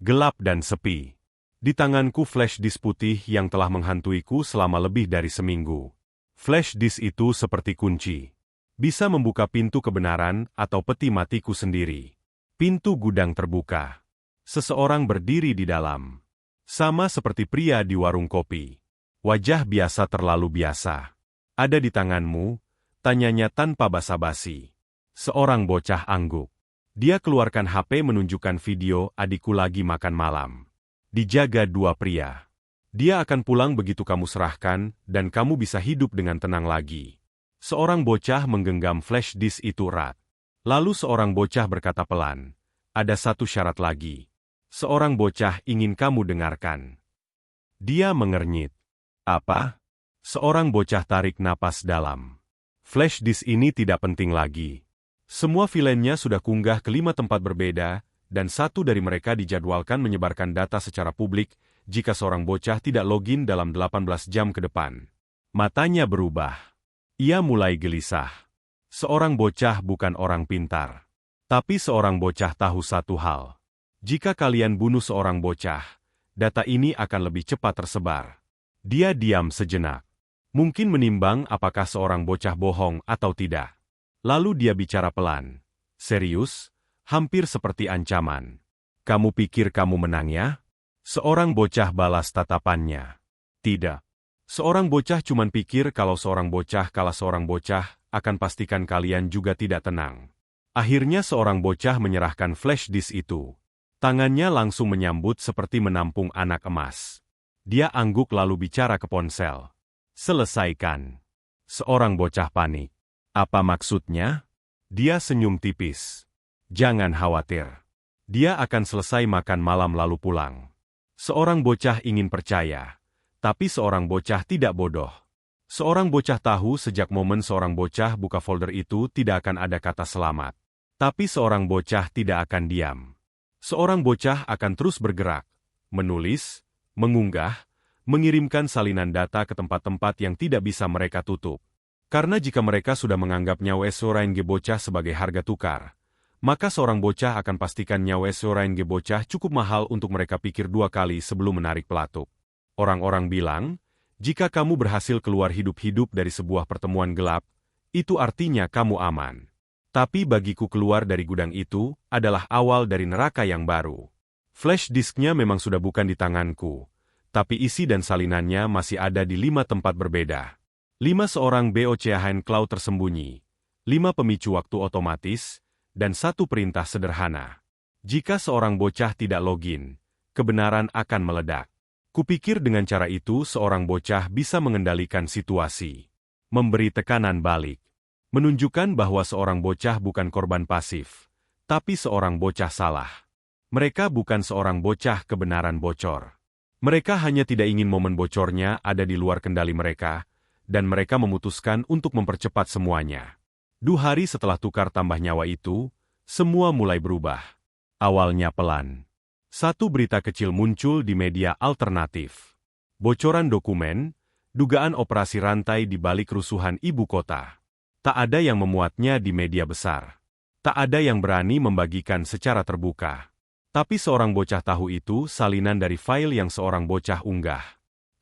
Speaker 1: Gelap dan sepi. Di tanganku flash disk putih yang telah menghantuiku selama lebih dari seminggu. Flash disk itu seperti kunci. Bisa membuka pintu kebenaran atau peti matiku sendiri. Pintu gudang terbuka. Seseorang berdiri di dalam. Sama seperti pria di warung kopi. Wajah biasa terlalu biasa. Ada di tanganmu, tanyanya tanpa basa-basi. Seorang bocah angguk. Dia keluarkan HP menunjukkan video adikku lagi makan malam. Dijaga 2 pria. Dia akan pulang begitu kamu serahkan, dan kamu bisa hidup dengan tenang lagi. Seorang bocah menggenggam flash disk itu erat. Lalu seorang bocah berkata pelan, ada satu syarat lagi. Seorang bocah ingin kamu dengarkan. Dia mengernyit. Apa? Seorang bocah tarik napas dalam. Flash disk ini tidak penting lagi. Semua filenya sudah kunggah ke 5 tempat berbeda, dan satu dari mereka dijadwalkan menyebarkan data secara publik jika seorang bocah tidak login dalam 18 jam ke depan. Matanya berubah. Ia mulai gelisah. Seorang bocah bukan orang pintar. Tapi seorang bocah tahu satu hal. Jika kalian bunuh seorang bocah, data ini akan lebih cepat tersebar. Dia diam sejenak. Mungkin menimbang apakah seorang bocah bohong atau tidak. Lalu dia bicara pelan. Serius? Hampir seperti ancaman. Kamu pikir kamu menang ya? Seorang bocah balas tatapannya. Tidak. Seorang bocah cuman pikir kalau seorang bocah kalah seorang bocah, akan pastikan kalian juga tidak tenang. Akhirnya seorang bocah menyerahkan flash disk itu. Tangannya langsung menyambut seperti menampung anak emas. Dia angguk lalu bicara ke ponsel. Selesaikan. Seorang bocah panik. Apa maksudnya? Dia senyum tipis. Jangan khawatir. Dia akan selesai makan malam lalu pulang. Seorang bocah ingin percaya. Tapi seorang bocah tidak bodoh. Seorang bocah tahu sejak momen seorang bocah buka folder itu tidak akan ada kata selamat. Tapi seorang bocah tidak akan diam. Seorang bocah akan terus bergerak. Menulis, mengunggah, mengirimkan salinan data ke tempat-tempat yang tidak bisa mereka tutup. Karena jika mereka sudah menganggap nyawa seorang bocah sebagai harga tukar, maka seorang bocah akan pastikan nyawa seorang bocah cukup mahal untuk mereka pikir 2 kali sebelum menarik pelatuk. Orang-orang bilang, jika kamu berhasil keluar hidup-hidup dari sebuah pertemuan gelap, itu artinya kamu aman. Tapi bagiku keluar dari gudang itu adalah awal dari neraka yang baru. Flash disknya memang sudah bukan di tanganku, tapi isi dan salinannya masih ada di 5 tempat berbeda. 5 seorang bocahan cloud tersembunyi, 5 pemicu waktu otomatis, dan 1 perintah sederhana. Jika seorang bocah tidak login, kebenaran akan meledak. Kupikir dengan cara itu seorang bocah bisa mengendalikan situasi. Memberi tekanan balik. Menunjukkan bahwa seorang bocah bukan korban pasif, tapi seorang bocah salah. Mereka bukan seorang bocah kebenaran bocor. Mereka hanya tidak ingin momen bocornya ada di luar kendali mereka, dan mereka memutuskan untuk mempercepat semuanya. 2 hari setelah tukar tambah nyawa itu, semua mulai berubah. Awalnya pelan. Satu berita kecil muncul di media alternatif. Bocoran dokumen, dugaan operasi rantai di balik kerusuhan ibu kota. Tak ada yang memuatnya di media besar. Tak ada yang berani membagikan secara terbuka. Tapi seorang bocah tahu itu salinan dari file yang seorang bocah unggah.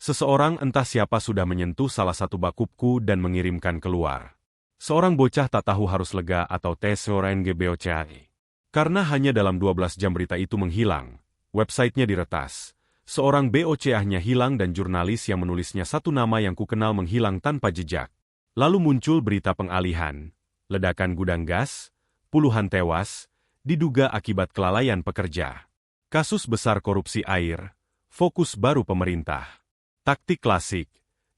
Speaker 1: Seseorang entah siapa sudah menyentuh salah satu bakupku dan mengirimkan keluar. Seorang bocah tak tahu harus lega atau seorang GBOCAE. Karena hanya dalam 12 jam berita itu menghilang, websitenya diretas. Seorang BOCA-nya hilang dan jurnalis yang menulisnya satu nama yang kukenal menghilang tanpa jejak. Lalu muncul berita pengalihan, ledakan gudang gas, puluhan tewas, diduga akibat kelalaian pekerja. Kasus besar korupsi air, fokus baru pemerintah. Taktik klasik,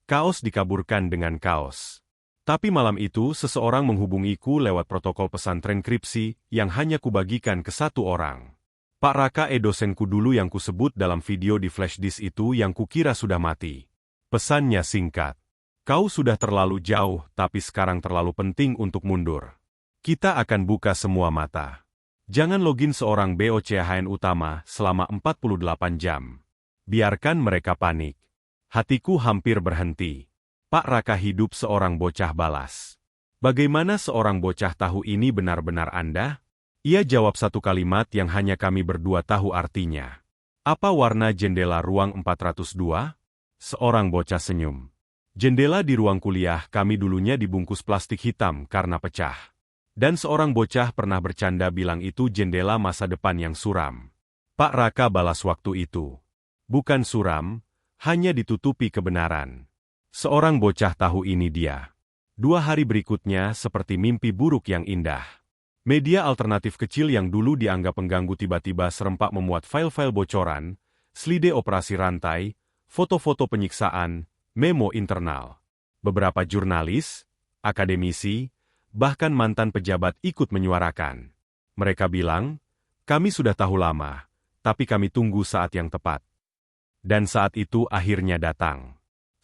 Speaker 1: kaos dikaburkan dengan kaos. Tapi malam itu seseorang menghubungiku lewat protokol pesan transkripsi yang hanya kubagikan ke satu orang. Pak Raka dosenku dulu yang kusebut dalam video di flash disk itu yang kukira sudah mati. Pesannya singkat. Kau sudah terlalu jauh tapi sekarang terlalu penting untuk mundur. Kita akan buka semua mata. Jangan login seorang BOCHN utama selama 48 jam. Biarkan mereka panik. Hatiku hampir berhenti. Pak Raka hidup seorang bocah balas. Bagaimana seorang bocah tahu ini benar-benar Anda? Ia jawab satu kalimat yang hanya kami berdua tahu artinya. Apa warna jendela ruang 402? Seorang bocah senyum. Jendela di ruang kuliah kami dulunya dibungkus plastik hitam karena pecah. Dan seorang bocah pernah bercanda bilang itu jendela masa depan yang suram. Pak Raka balas waktu itu. Bukan suram, hanya ditutupi kebenaran. Seorang bocah tahu ini dia. 2 hari berikutnya seperti mimpi buruk yang indah. Media alternatif kecil yang dulu dianggap pengganggu tiba-tiba serempak memuat file-file bocoran, slide operasi rantai, foto-foto penyiksaan, memo internal. Beberapa jurnalis, akademisi, bahkan mantan pejabat ikut menyuarakan. Mereka bilang, kami sudah tahu lama, tapi kami tunggu saat yang tepat. Dan saat itu akhirnya datang.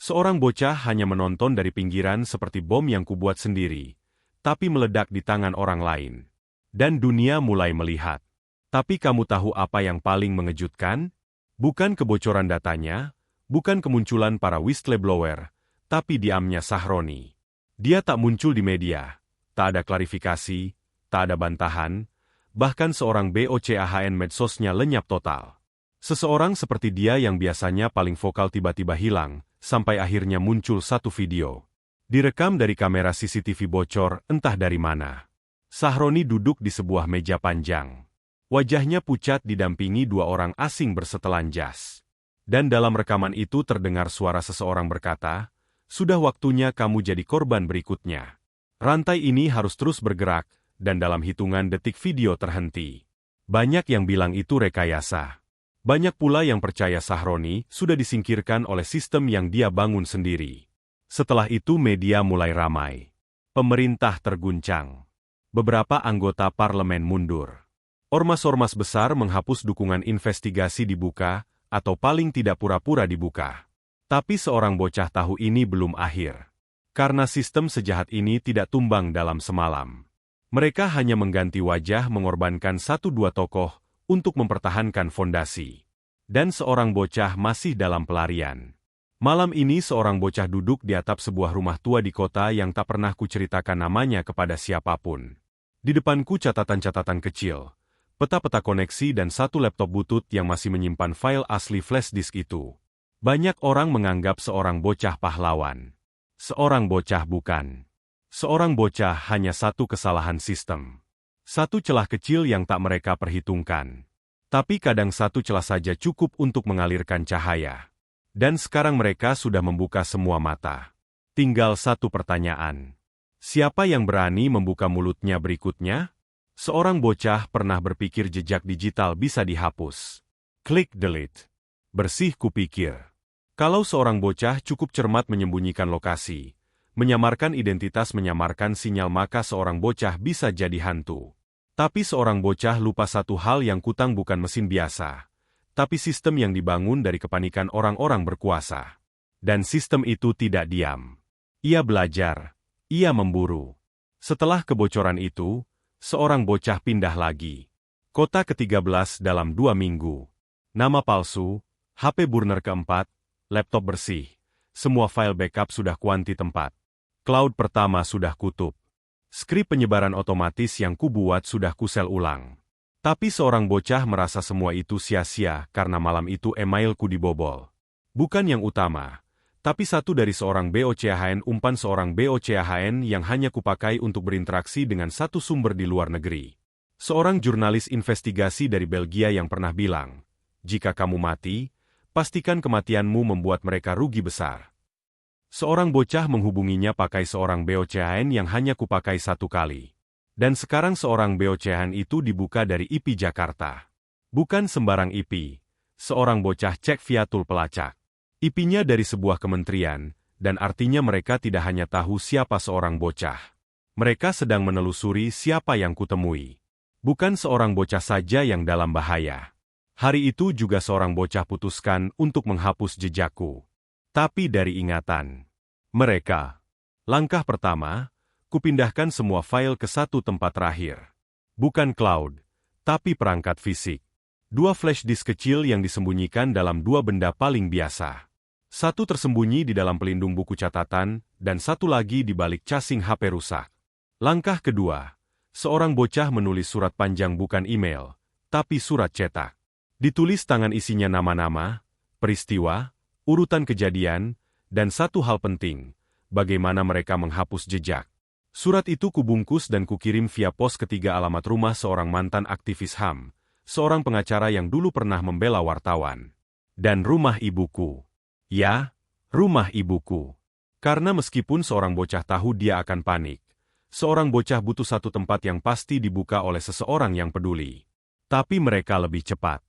Speaker 1: Seorang bocah hanya menonton dari pinggiran seperti bom yang kubuat sendiri, tapi meledak di tangan orang lain. Dan dunia mulai melihat. Tapi kamu tahu apa yang paling mengejutkan? Bukan kebocoran datanya, bukan kemunculan para whistleblower, tapi diamnya Sahroni. Dia tak muncul di media, tak ada klarifikasi, tak ada bantahan, bahkan seorang BOCAHN medsosnya lenyap total. Seseorang seperti dia yang biasanya paling vokal tiba-tiba hilang, sampai akhirnya muncul satu video. Direkam dari kamera CCTV bocor entah dari mana. Sahroni duduk di sebuah meja panjang. Wajahnya pucat didampingi 2 orang asing bersetelan jas. Dan dalam rekaman itu terdengar suara seseorang berkata, sudah waktunya kamu jadi korban berikutnya. Rantai ini harus terus bergerak, dan dalam hitungan detik video terhenti. Banyak yang bilang itu rekayasa. Banyak pula yang percaya Sahroni sudah disingkirkan oleh sistem yang dia bangun sendiri. Setelah itu media mulai ramai. Pemerintah terguncang. Beberapa anggota parlemen mundur. Ormas-ormas besar menghapus dukungan investigasi dibuka, atau paling tidak pura-pura dibuka. Tapi seorang bocah tahu ini belum akhir. Karena sistem sejahat ini tidak tumbang dalam semalam. Mereka hanya mengganti wajah mengorbankan 1-2 tokoh, untuk mempertahankan fondasi. Dan seorang bocah masih dalam pelarian. Malam ini seorang bocah duduk di atap sebuah rumah tua di kota yang tak pernah kuceritakan namanya kepada siapapun. Di depanku catatan-catatan kecil, peta-peta koneksi dan satu laptop butut yang masih menyimpan file asli flash disk itu. Banyak orang menganggap seorang bocah pahlawan. Seorang bocah bukan. Seorang bocah hanya satu kesalahan sistem. Satu celah kecil yang tak mereka perhitungkan. Tapi kadang satu celah saja cukup untuk mengalirkan cahaya. Dan sekarang mereka sudah membuka semua mata. Tinggal satu pertanyaan. Siapa yang berani membuka mulutnya berikutnya? Seorang bocah pernah berpikir jejak digital bisa dihapus. Klik delete. Bersih kupikir. Kalau seorang bocah cukup cermat menyembunyikan lokasi, menyamarkan identitas, menyamarkan sinyal, maka seorang bocah bisa jadi hantu. Tapi seorang bocah lupa satu hal, yang kutang bukan mesin biasa, tapi sistem yang dibangun dari kepanikan orang-orang berkuasa. Dan sistem itu tidak diam. Ia belajar, ia memburu. Setelah kebocoran itu, seorang bocah pindah lagi. Kota ke-13 dalam 2 minggu. Nama palsu, HP burner keempat, laptop bersih, semua file backup sudah kuanti tempat. Cloud pertama sudah kutup. Skrip penyebaran otomatis yang kubuat sudah kusel ulang. Tapi seorang bocah merasa semua itu sia-sia karena malam itu emailku dibobol. Bukan yang utama, tapi satu dari seorang BOCHN umpan seorang BOCHN yang hanya kupakai untuk berinteraksi dengan satu sumber di luar negeri. Seorang jurnalis investigasi dari Belgia yang pernah bilang, jika kamu mati, pastikan kematianmu membuat mereka rugi besar. Seorang bocah menghubunginya pakai seorang BOCHN yang hanya kupakai satu kali. Dan sekarang seorang BOCHN itu dibuka dari IP Jakarta. Bukan sembarang IP, seorang bocah cek via tool pelacak. IP-nya dari sebuah kementerian, dan artinya mereka tidak hanya tahu siapa seorang bocah. Mereka sedang menelusuri siapa yang kutemui. Bukan seorang bocah saja yang dalam bahaya. Hari itu juga seorang bocah putuskan untuk menghapus jejakku. Tapi dari ingatan mereka. Langkah pertama, kupindahkan semua file ke satu tempat terakhir. Bukan cloud, tapi perangkat fisik. 2 flash disk kecil yang disembunyikan dalam 2 benda paling biasa. Satu tersembunyi di dalam pelindung buku catatan, dan satu lagi di balik casing HP rusak. Langkah kedua, seorang bocah menulis surat panjang bukan email, tapi surat cetak. Ditulis tangan isinya nama-nama, peristiwa, urutan kejadian, dan satu hal penting, bagaimana mereka menghapus jejak. Surat itu kubungkus dan kukirim via pos ketiga alamat rumah seorang mantan aktivis HAM, seorang pengacara yang dulu pernah membela wartawan. Dan rumah ibuku. Ya, rumah ibuku. Karena meskipun seorang bocah tahu dia akan panik, seorang bocah butuh satu tempat yang pasti dibuka oleh seseorang yang peduli. Tapi mereka lebih cepat.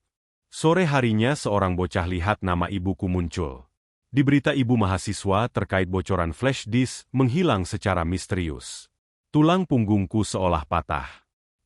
Speaker 1: Sore harinya seorang bocah lihat nama ibuku muncul. Di berita ibu mahasiswa terkait bocoran flash disk menghilang secara misterius. Tulang punggungku seolah patah.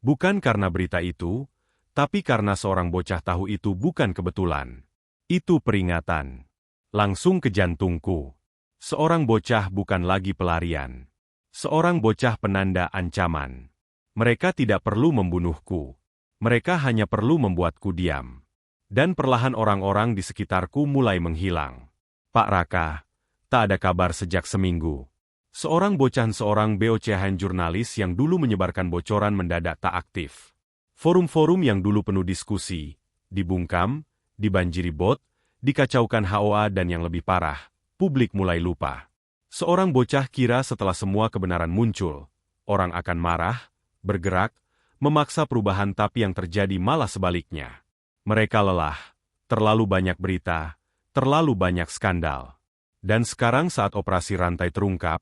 Speaker 1: Bukan karena berita itu, tapi karena seorang bocah tahu itu bukan kebetulan. Itu peringatan. Langsung ke jantungku. Seorang bocah bukan lagi pelarian. Seorang bocah penanda ancaman. Mereka tidak perlu membunuhku. Mereka hanya perlu membuatku diam. Dan perlahan orang-orang di sekitarku mulai menghilang. Pak Raka, tak ada kabar sejak seminggu. Seorang BOCHN jurnalis yang dulu menyebarkan bocoran mendadak tak aktif. Forum-forum yang dulu penuh diskusi, dibungkam, dibanjiri bot, dikacaukan HOA dan yang lebih parah, publik mulai lupa. Seorang bocah kira setelah semua kebenaran muncul, orang akan marah, bergerak, memaksa perubahan tapi yang terjadi malah sebaliknya. Mereka lelah, terlalu banyak berita, terlalu banyak skandal. Dan sekarang saat operasi rantai terungkap,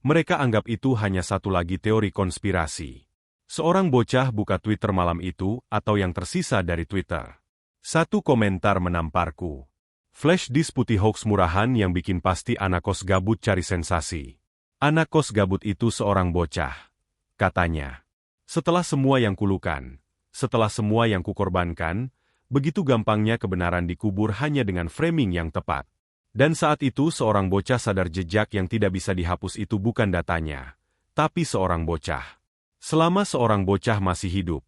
Speaker 1: mereka anggap itu hanya satu lagi teori konspirasi. Seorang bocah buka Twitter malam itu atau yang tersisa dari Twitter. Satu komentar menamparku. Flash disk putih hoax murahan yang bikin pasti anak kos gabut cari sensasi. Anak kos gabut itu seorang bocah. Katanya. Setelah semua yang kulukan, setelah semua yang kukorbankan, begitu gampangnya kebenaran dikubur hanya dengan framing yang tepat. Dan saat itu seorang bocah sadar jejak yang tidak bisa dihapus itu bukan datanya, tapi seorang bocah. Selama seorang bocah masih hidup,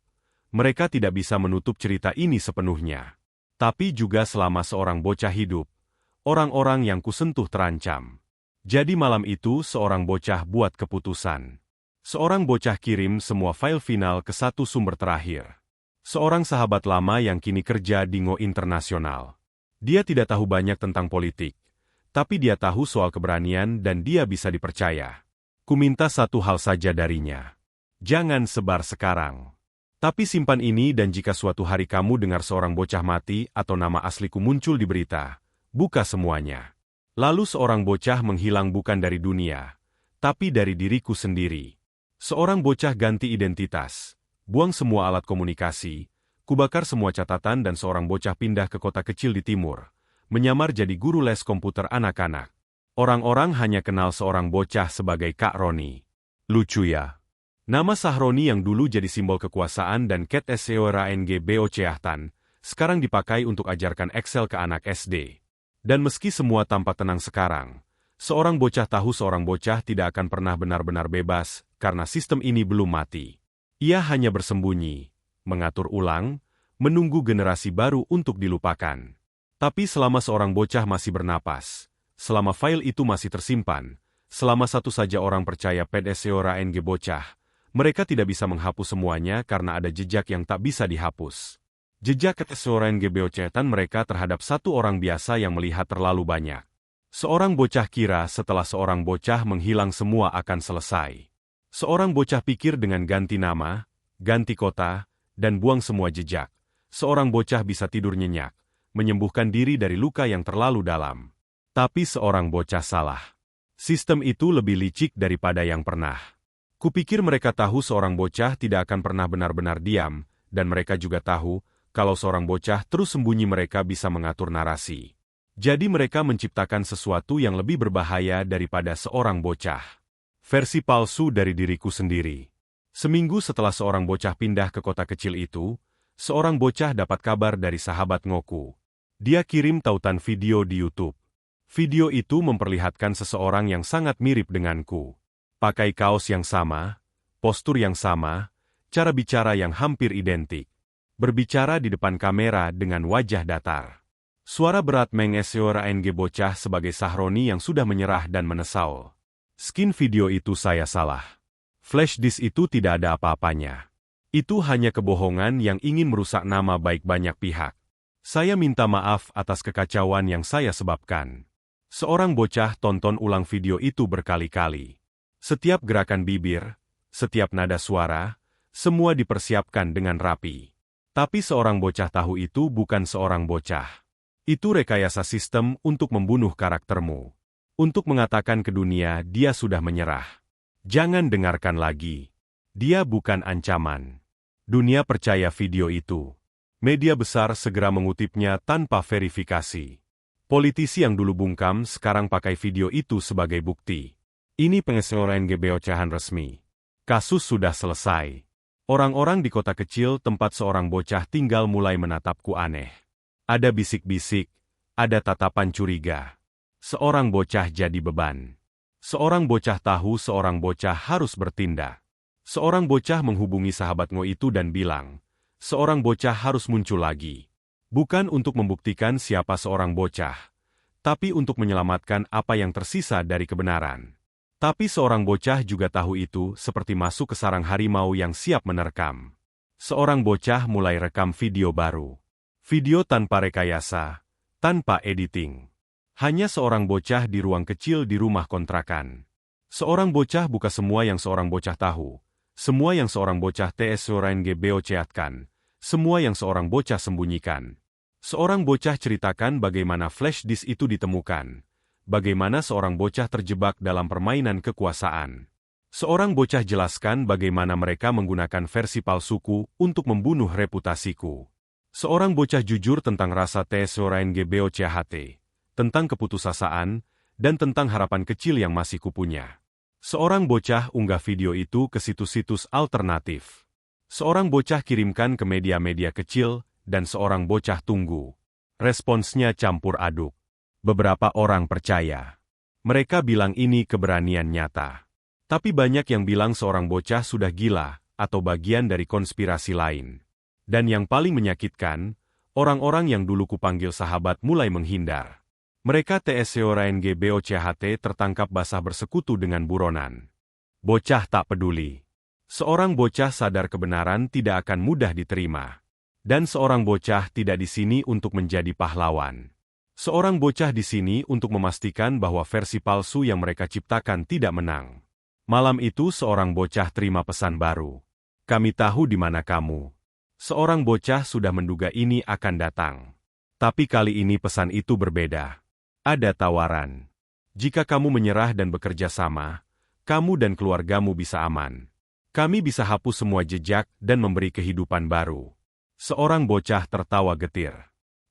Speaker 1: mereka tidak bisa menutup cerita ini sepenuhnya. Tapi juga selama seorang bocah hidup, orang-orang yang kusentuh terancam. Jadi malam itu seorang bocah buat keputusan. Seorang bocah kirim semua file final ke satu sumber terakhir. Seorang sahabat lama yang kini kerja di Ngo Internasional. Dia tidak tahu banyak tentang politik, tapi dia tahu soal keberanian dan dia bisa dipercaya. Ku minta satu hal saja darinya. Jangan sebar sekarang. Tapi simpan ini dan jika suatu hari kamu dengar seorang bocah mati atau nama asliku muncul di berita, buka semuanya. Lalu seorang bocah menghilang bukan dari dunia, tapi dari diriku sendiri. Seorang bocah ganti identitas. Buang semua alat komunikasi, kubakar semua catatan dan seorang bocah pindah ke kota kecil di timur, menyamar jadi guru les komputer anak-anak. Orang-orang hanya kenal seorang bocah sebagai Kak Roni. Lucu ya? Nama Sahroni yang dulu jadi simbol kekuasaan dan Ket SEORANG BOCHN, sekarang dipakai untuk ajarkan Excel ke anak SD. Dan meski semua tampak tenang sekarang, seorang bocah tahu seorang bocah tidak akan pernah benar-benar bebas, karena sistem ini belum mati. Ia hanya bersembunyi, mengatur ulang, menunggu generasi baru untuk dilupakan. Tapi selama seorang bocah masih bernapas, selama file itu masih tersimpan, selama satu saja orang percaya pada seorang NG bocah, mereka tidak bisa menghapus semuanya karena ada jejak yang tak bisa dihapus. Jejak seorang NG bocah mereka terhadap satu orang biasa yang melihat terlalu banyak. Seorang bocah kira setelah seorang bocah menghilang semua akan selesai. Seorang bocah pikir dengan ganti nama, ganti kota, dan buang semua jejak. Seorang bocah bisa tidur nyenyak, menyembuhkan diri dari luka yang terlalu dalam. Tapi seorang bocah salah. Sistem itu lebih licik daripada yang pernah. Kupikir mereka tahu seorang bocah tidak akan pernah benar-benar diam, dan mereka juga tahu, kalau seorang bocah terus sembunyi mereka bisa mengatur narasi. Jadi mereka menciptakan sesuatu yang lebih berbahaya daripada seorang bocah. Versi palsu dari diriku sendiri. Seminggu setelah seorang bocah pindah ke kota kecil itu, seorang bocah dapat kabar dari sahabat Ngoku. Dia kirim tautan video di YouTube. Video itu memperlihatkan seseorang yang sangat mirip denganku. Pakai kaos yang sama, postur yang sama, cara bicara yang hampir identik. Berbicara di depan kamera dengan wajah datar. Suara berat mengeseora NG bocah sebagai Sahroni yang sudah menyerah dan menesaul. Skin video itu saya salah. Flash disk itu tidak ada apa-apanya. Itu hanya kebohongan yang ingin merusak nama baik banyak pihak. Saya minta maaf atas kekacauan yang saya sebabkan. Seorang bocah tonton ulang video itu berkali-kali. Setiap gerakan bibir, setiap nada suara, semua dipersiapkan dengan rapi. Tapi seorang bocah tahu itu bukan seorang bocah. Itu rekayasa sistem untuk membunuh karaktermu. Untuk mengatakan ke dunia dia sudah menyerah. Jangan dengarkan lagi. Dia bukan ancaman. Dunia percaya video itu. Media besar segera mengutipnya tanpa verifikasi. Politisi yang dulu bungkam sekarang pakai video itu sebagai bukti. Ini pengeseoran bocahan resmi. Kasus sudah selesai. Orang-orang di kota kecil tempat seorang bocah tinggal mulai menatapku aneh. Ada bisik-bisik, ada tatapan curiga. Seorang bocah jadi beban. Seorang bocah tahu seorang bocah harus bertindak. Seorang bocah menghubungi sahabat Ngo itu dan bilang, seorang bocah harus muncul lagi. Bukan untuk membuktikan siapa seorang bocah, tapi untuk menyelamatkan apa yang tersisa dari kebenaran. Tapi seorang bocah juga tahu itu seperti masuk ke sarang harimau yang siap menerkam. Seorang bocah mulai rekam video baru. Video tanpa rekayasa, tanpa editing. Hanya seorang bocah di ruang kecil di rumah kontrakan. Seorang bocah buka semua yang seorang bocah tahu. Semua yang seorang bocah TSORNGBOCatkan, semua yang seorang bocah sembunyikan. Seorang bocah ceritakan bagaimana flash disk itu ditemukan, bagaimana seorang bocah terjebak dalam permainan kekuasaan. Seorang bocah jelaskan bagaimana mereka menggunakan versi palsuku untuk membunuh reputasiku. Seorang bocah jujur tentang rasa TSORNGBOCHT, tentang keputusasaan, dan tentang harapan kecil yang masih kupunya. Seorang bocah unggah video itu ke situs-situs alternatif. Seorang bocah kirimkan ke media-media kecil, dan seorang bocah tunggu. Responsnya campur aduk. Beberapa orang percaya. Mereka bilang ini keberanian nyata. Tapi banyak yang bilang seorang bocah sudah gila, atau bagian dari konspirasi lain. Dan yang paling menyakitkan, orang-orang yang dulu kupanggil sahabat mulai menghindar. Mereka TSORNGBOCHT tertangkap basah bersekutu dengan buronan. Bocah tak peduli. Seorang bocah sadar kebenaran tidak akan mudah diterima. Dan seorang bocah tidak di sini untuk menjadi pahlawan. Seorang bocah di sini untuk memastikan bahwa versi palsu yang mereka ciptakan tidak menang. Malam itu seorang bocah terima pesan baru. Kami tahu di mana kamu. Seorang bocah sudah menduga ini akan datang. Tapi kali ini pesan itu berbeda. Ada tawaran. Jika kamu menyerah dan bekerja sama, kamu dan keluargamu bisa aman. Kami bisa hapus semua jejak dan memberi kehidupan baru. Seorang bocah tertawa getir.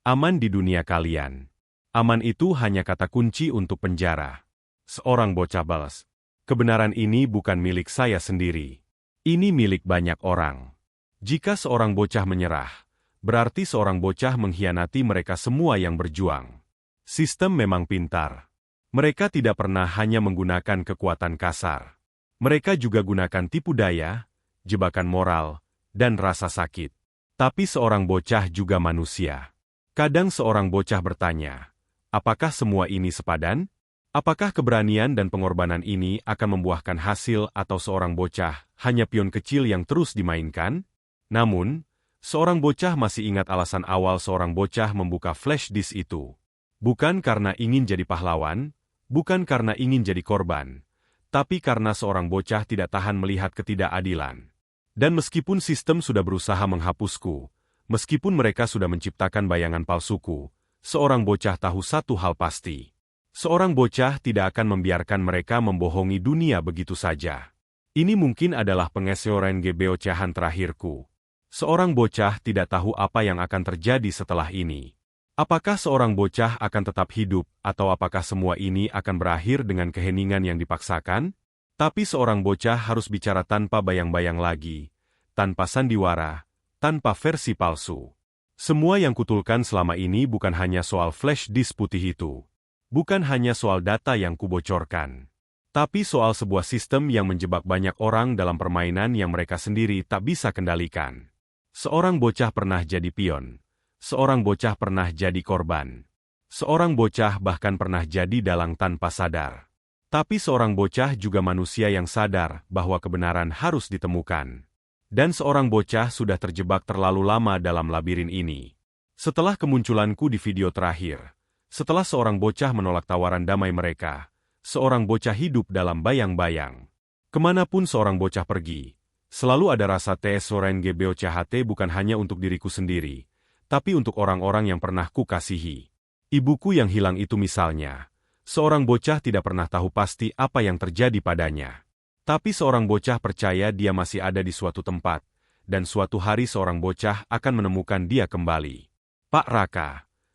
Speaker 1: Aman di dunia kalian. Aman itu hanya kata kunci untuk penjara. Seorang bocah balas. Kebenaran ini bukan milik saya sendiri. Ini milik banyak orang. Jika seorang bocah menyerah, berarti seorang bocah mengkhianati mereka semua yang berjuang. Sistem memang pintar. Mereka tidak pernah hanya menggunakan kekuatan kasar. Mereka juga gunakan tipu daya, jebakan moral, dan rasa sakit. Tapi seorang bocah juga manusia. Kadang seorang bocah bertanya, apakah semua ini sepadan? Apakah keberanian dan pengorbanan ini akan membuahkan hasil atau seorang bocah hanya pion kecil yang terus dimainkan? Namun, seorang bocah masih ingat alasan awal seorang bocah membuka flash disk itu. Bukan karena ingin jadi pahlawan, bukan karena ingin jadi korban, tapi karena seorang bocah tidak tahan melihat ketidakadilan. Dan meskipun sistem sudah berusaha menghapusku, meskipun mereka sudah menciptakan bayangan palsuku, seorang bocah tahu satu hal pasti. Seorang bocah tidak akan membiarkan mereka membohongi dunia begitu saja. Ini mungkin adalah pengeseoran GBOCahan terakhirku. Seorang bocah tidak tahu apa yang akan terjadi setelah ini. Apakah seorang bocah akan tetap hidup, atau apakah semua ini akan berakhir dengan keheningan yang dipaksakan? Tapi seorang bocah harus bicara tanpa bayang-bayang lagi, tanpa sandiwara, tanpa versi palsu. Semua yang kutulkan selama ini bukan hanya soal flash disk putih itu. Bukan hanya soal data yang kubocorkan. Tapi soal sebuah sistem yang menjebak banyak orang dalam permainan yang mereka sendiri tak bisa kendalikan. Seorang bocah pernah jadi pion. Seorang bocah pernah jadi korban. Seorang bocah bahkan pernah jadi dalang tanpa sadar. Tapi seorang bocah juga manusia yang sadar bahwa kebenaran harus ditemukan. Dan seorang bocah sudah terjebak terlalu lama dalam labirin ini. Setelah kemunculanku di video terakhir, setelah seorang bocah menolak tawaran damai mereka, seorang bocah hidup dalam bayang-bayang. Kemanapun seorang bocah pergi, selalu ada rasa TSORN GBOCHT bukan hanya untuk diriku sendiri, tapi untuk orang-orang yang pernah kukasihi. Ibuku yang hilang itu misalnya, seorang bocah tidak pernah tahu pasti apa yang terjadi padanya. Tapi seorang bocah percaya dia masih ada di suatu tempat, dan suatu hari seorang bocah akan menemukan dia kembali. Pak Raka,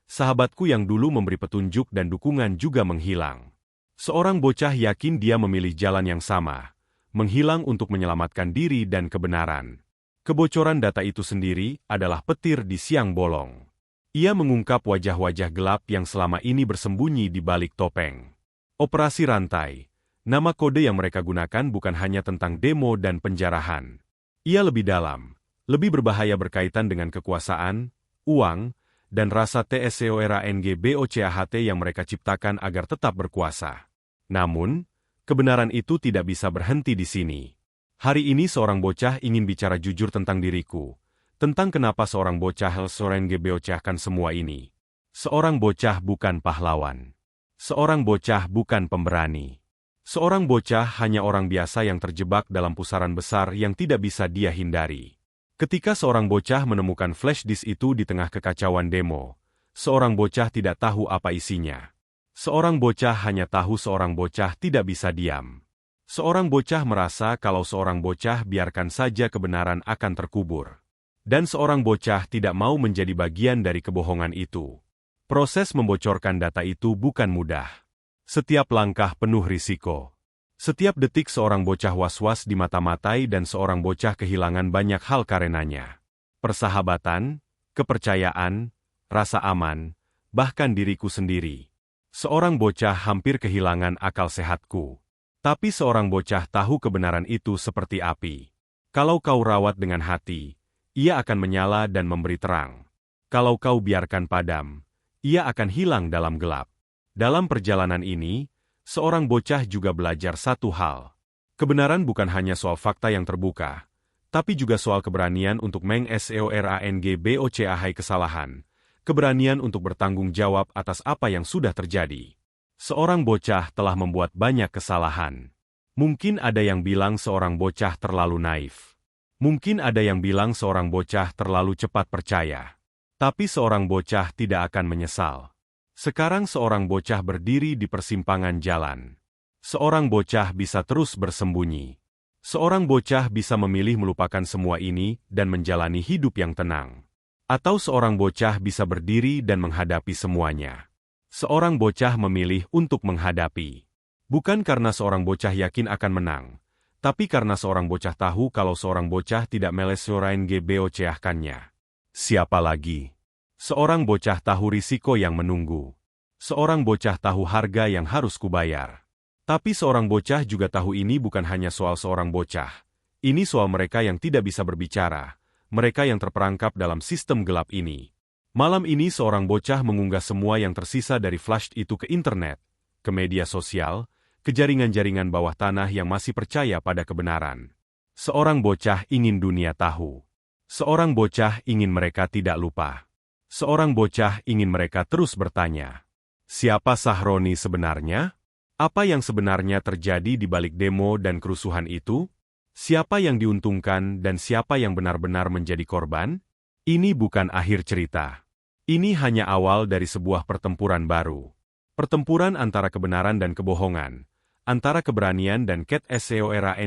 Speaker 1: sahabatku yang dulu memberi petunjuk dan dukungan juga menghilang. Seorang bocah yakin dia memilih jalan yang sama, menghilang untuk menyelamatkan diri dan kebenaran. Kebocoran data itu sendiri adalah petir di siang bolong. Ia mengungkap wajah-wajah gelap yang selama ini bersembunyi di balik topeng. Operasi rantai, nama kode yang mereka gunakan bukan hanya tentang demo dan penjarahan. Ia lebih dalam, lebih berbahaya berkaitan dengan kekuasaan, uang, dan rasa TSCORANGBOCAHT yang mereka ciptakan agar tetap berkuasa. Namun, kebenaran itu tidak bisa berhenti di sini. Hari ini seorang bocah ingin bicara jujur tentang diriku, tentang kenapa seorang bocah GBOCahkan semua ini. Seorang bocah bukan pahlawan. Seorang bocah bukan pemberani. Seorang bocah hanya orang biasa yang terjebak dalam pusaran besar yang tidak bisa dia hindari. Ketika seorang bocah menemukan flash disk itu di tengah kekacauan demo, seorang bocah tidak tahu apa isinya. Seorang bocah hanya tahu seorang bocah tidak bisa diam. Seorang bocah merasa kalau seorang bocah biarkan saja kebenaran akan terkubur. Dan seorang bocah tidak mau menjadi bagian dari kebohongan itu. Proses membocorkan data itu bukan mudah. Setiap langkah penuh risiko. Setiap detik seorang bocah was-was di mata-matai dan seorang bocah kehilangan banyak hal karenanya. Persahabatan, kepercayaan, rasa aman, bahkan diriku sendiri. Seorang bocah hampir kehilangan akal sehatku. Tapi seorang bocah tahu kebenaran itu seperti api. Kalau kau rawat dengan hati, ia akan menyala dan memberi terang. Kalau kau biarkan padam, ia akan hilang dalam gelap. Dalam perjalanan ini, seorang bocah juga belajar satu hal. Kebenaran bukan hanya soal fakta yang terbuka, tapi juga soal keberanian untuk mengseoranggbocahai kesalahan, keberanian untuk bertanggung jawab atas apa yang sudah terjadi. Seorang bocah telah membuat banyak kesalahan. Mungkin ada yang bilang seorang bocah terlalu naif. Mungkin ada yang bilang seorang bocah terlalu cepat percaya. Tapi seorang bocah tidak akan menyesal. Sekarang seorang bocah berdiri di persimpangan jalan. Seorang bocah bisa terus bersembunyi. Seorang bocah bisa memilih melupakan semua ini dan menjalani hidup yang tenang. Atau seorang bocah bisa berdiri dan menghadapi semuanya. Seorang bocah memilih untuk menghadapi. Bukan karena seorang bocah yakin akan menang, tapi karena seorang bocah tahu kalau seorang bocah tidak melesorain GBOCahkannya. Siapa lagi? Seorang bocah tahu risiko yang menunggu. Seorang bocah tahu harga yang harus kubayar. Tapi seorang bocah juga tahu ini bukan hanya soal seorang bocah. Ini soal mereka yang tidak bisa berbicara. mereka yang terperangkap dalam sistem gelap ini. Malam ini seorang bocah mengunggah semua yang tersisa dari flash itu ke internet, ke media sosial, ke jaringan-jaringan bawah tanah yang masih percaya pada kebenaran. Seorang bocah ingin dunia tahu. Seorang bocah ingin mereka tidak lupa. Seorang bocah ingin mereka terus bertanya. Siapa Sahroni sebenarnya? Apa yang sebenarnya terjadi di balik demo dan kerusuhan itu? Siapa yang diuntungkan dan siapa yang benar-benar menjadi korban? Ini bukan akhir cerita. Ini hanya awal dari sebuah pertempuran baru. Pertempuran antara kebenaran dan kebohongan. Antara keberanian dan ket seorang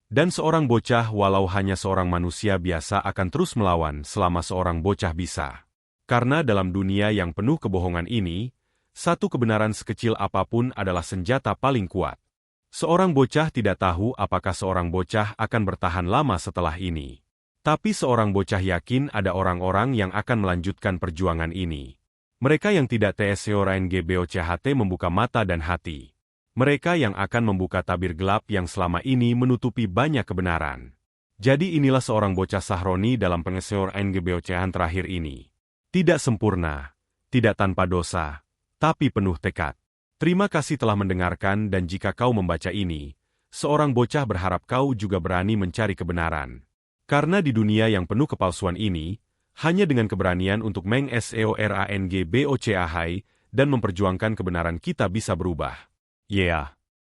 Speaker 1: dan seorang bocah walau hanya seorang manusia biasa akan terus melawan selama seorang bocah bisa. Karena dalam dunia yang penuh kebohongan ini, satu kebenaran sekecil apapun adalah senjata paling kuat. Seorang bocah tidak tahu apakah seorang bocah akan bertahan lama setelah ini. Tapi seorang bocah yakin ada orang-orang yang akan melanjutkan perjuangan ini. Mereka yang tidak seorang membuka mata dan hati. Mereka yang akan membuka tabir gelap yang selama ini menutupi banyak kebenaran. Jadi inilah seorang bocah Sahroni dalam pengeseoran terakhir ini. Tidak sempurna, tidak tanpa dosa, tapi penuh tekad. Terima kasih telah mendengarkan dan jika kau membaca ini, seorang bocah berharap kau juga berani mencari kebenaran. Karena di dunia yang penuh kepalsuan ini, hanya dengan keberanian untuk dan memperjuangkan kebenaran kita bisa berubah. Yeah.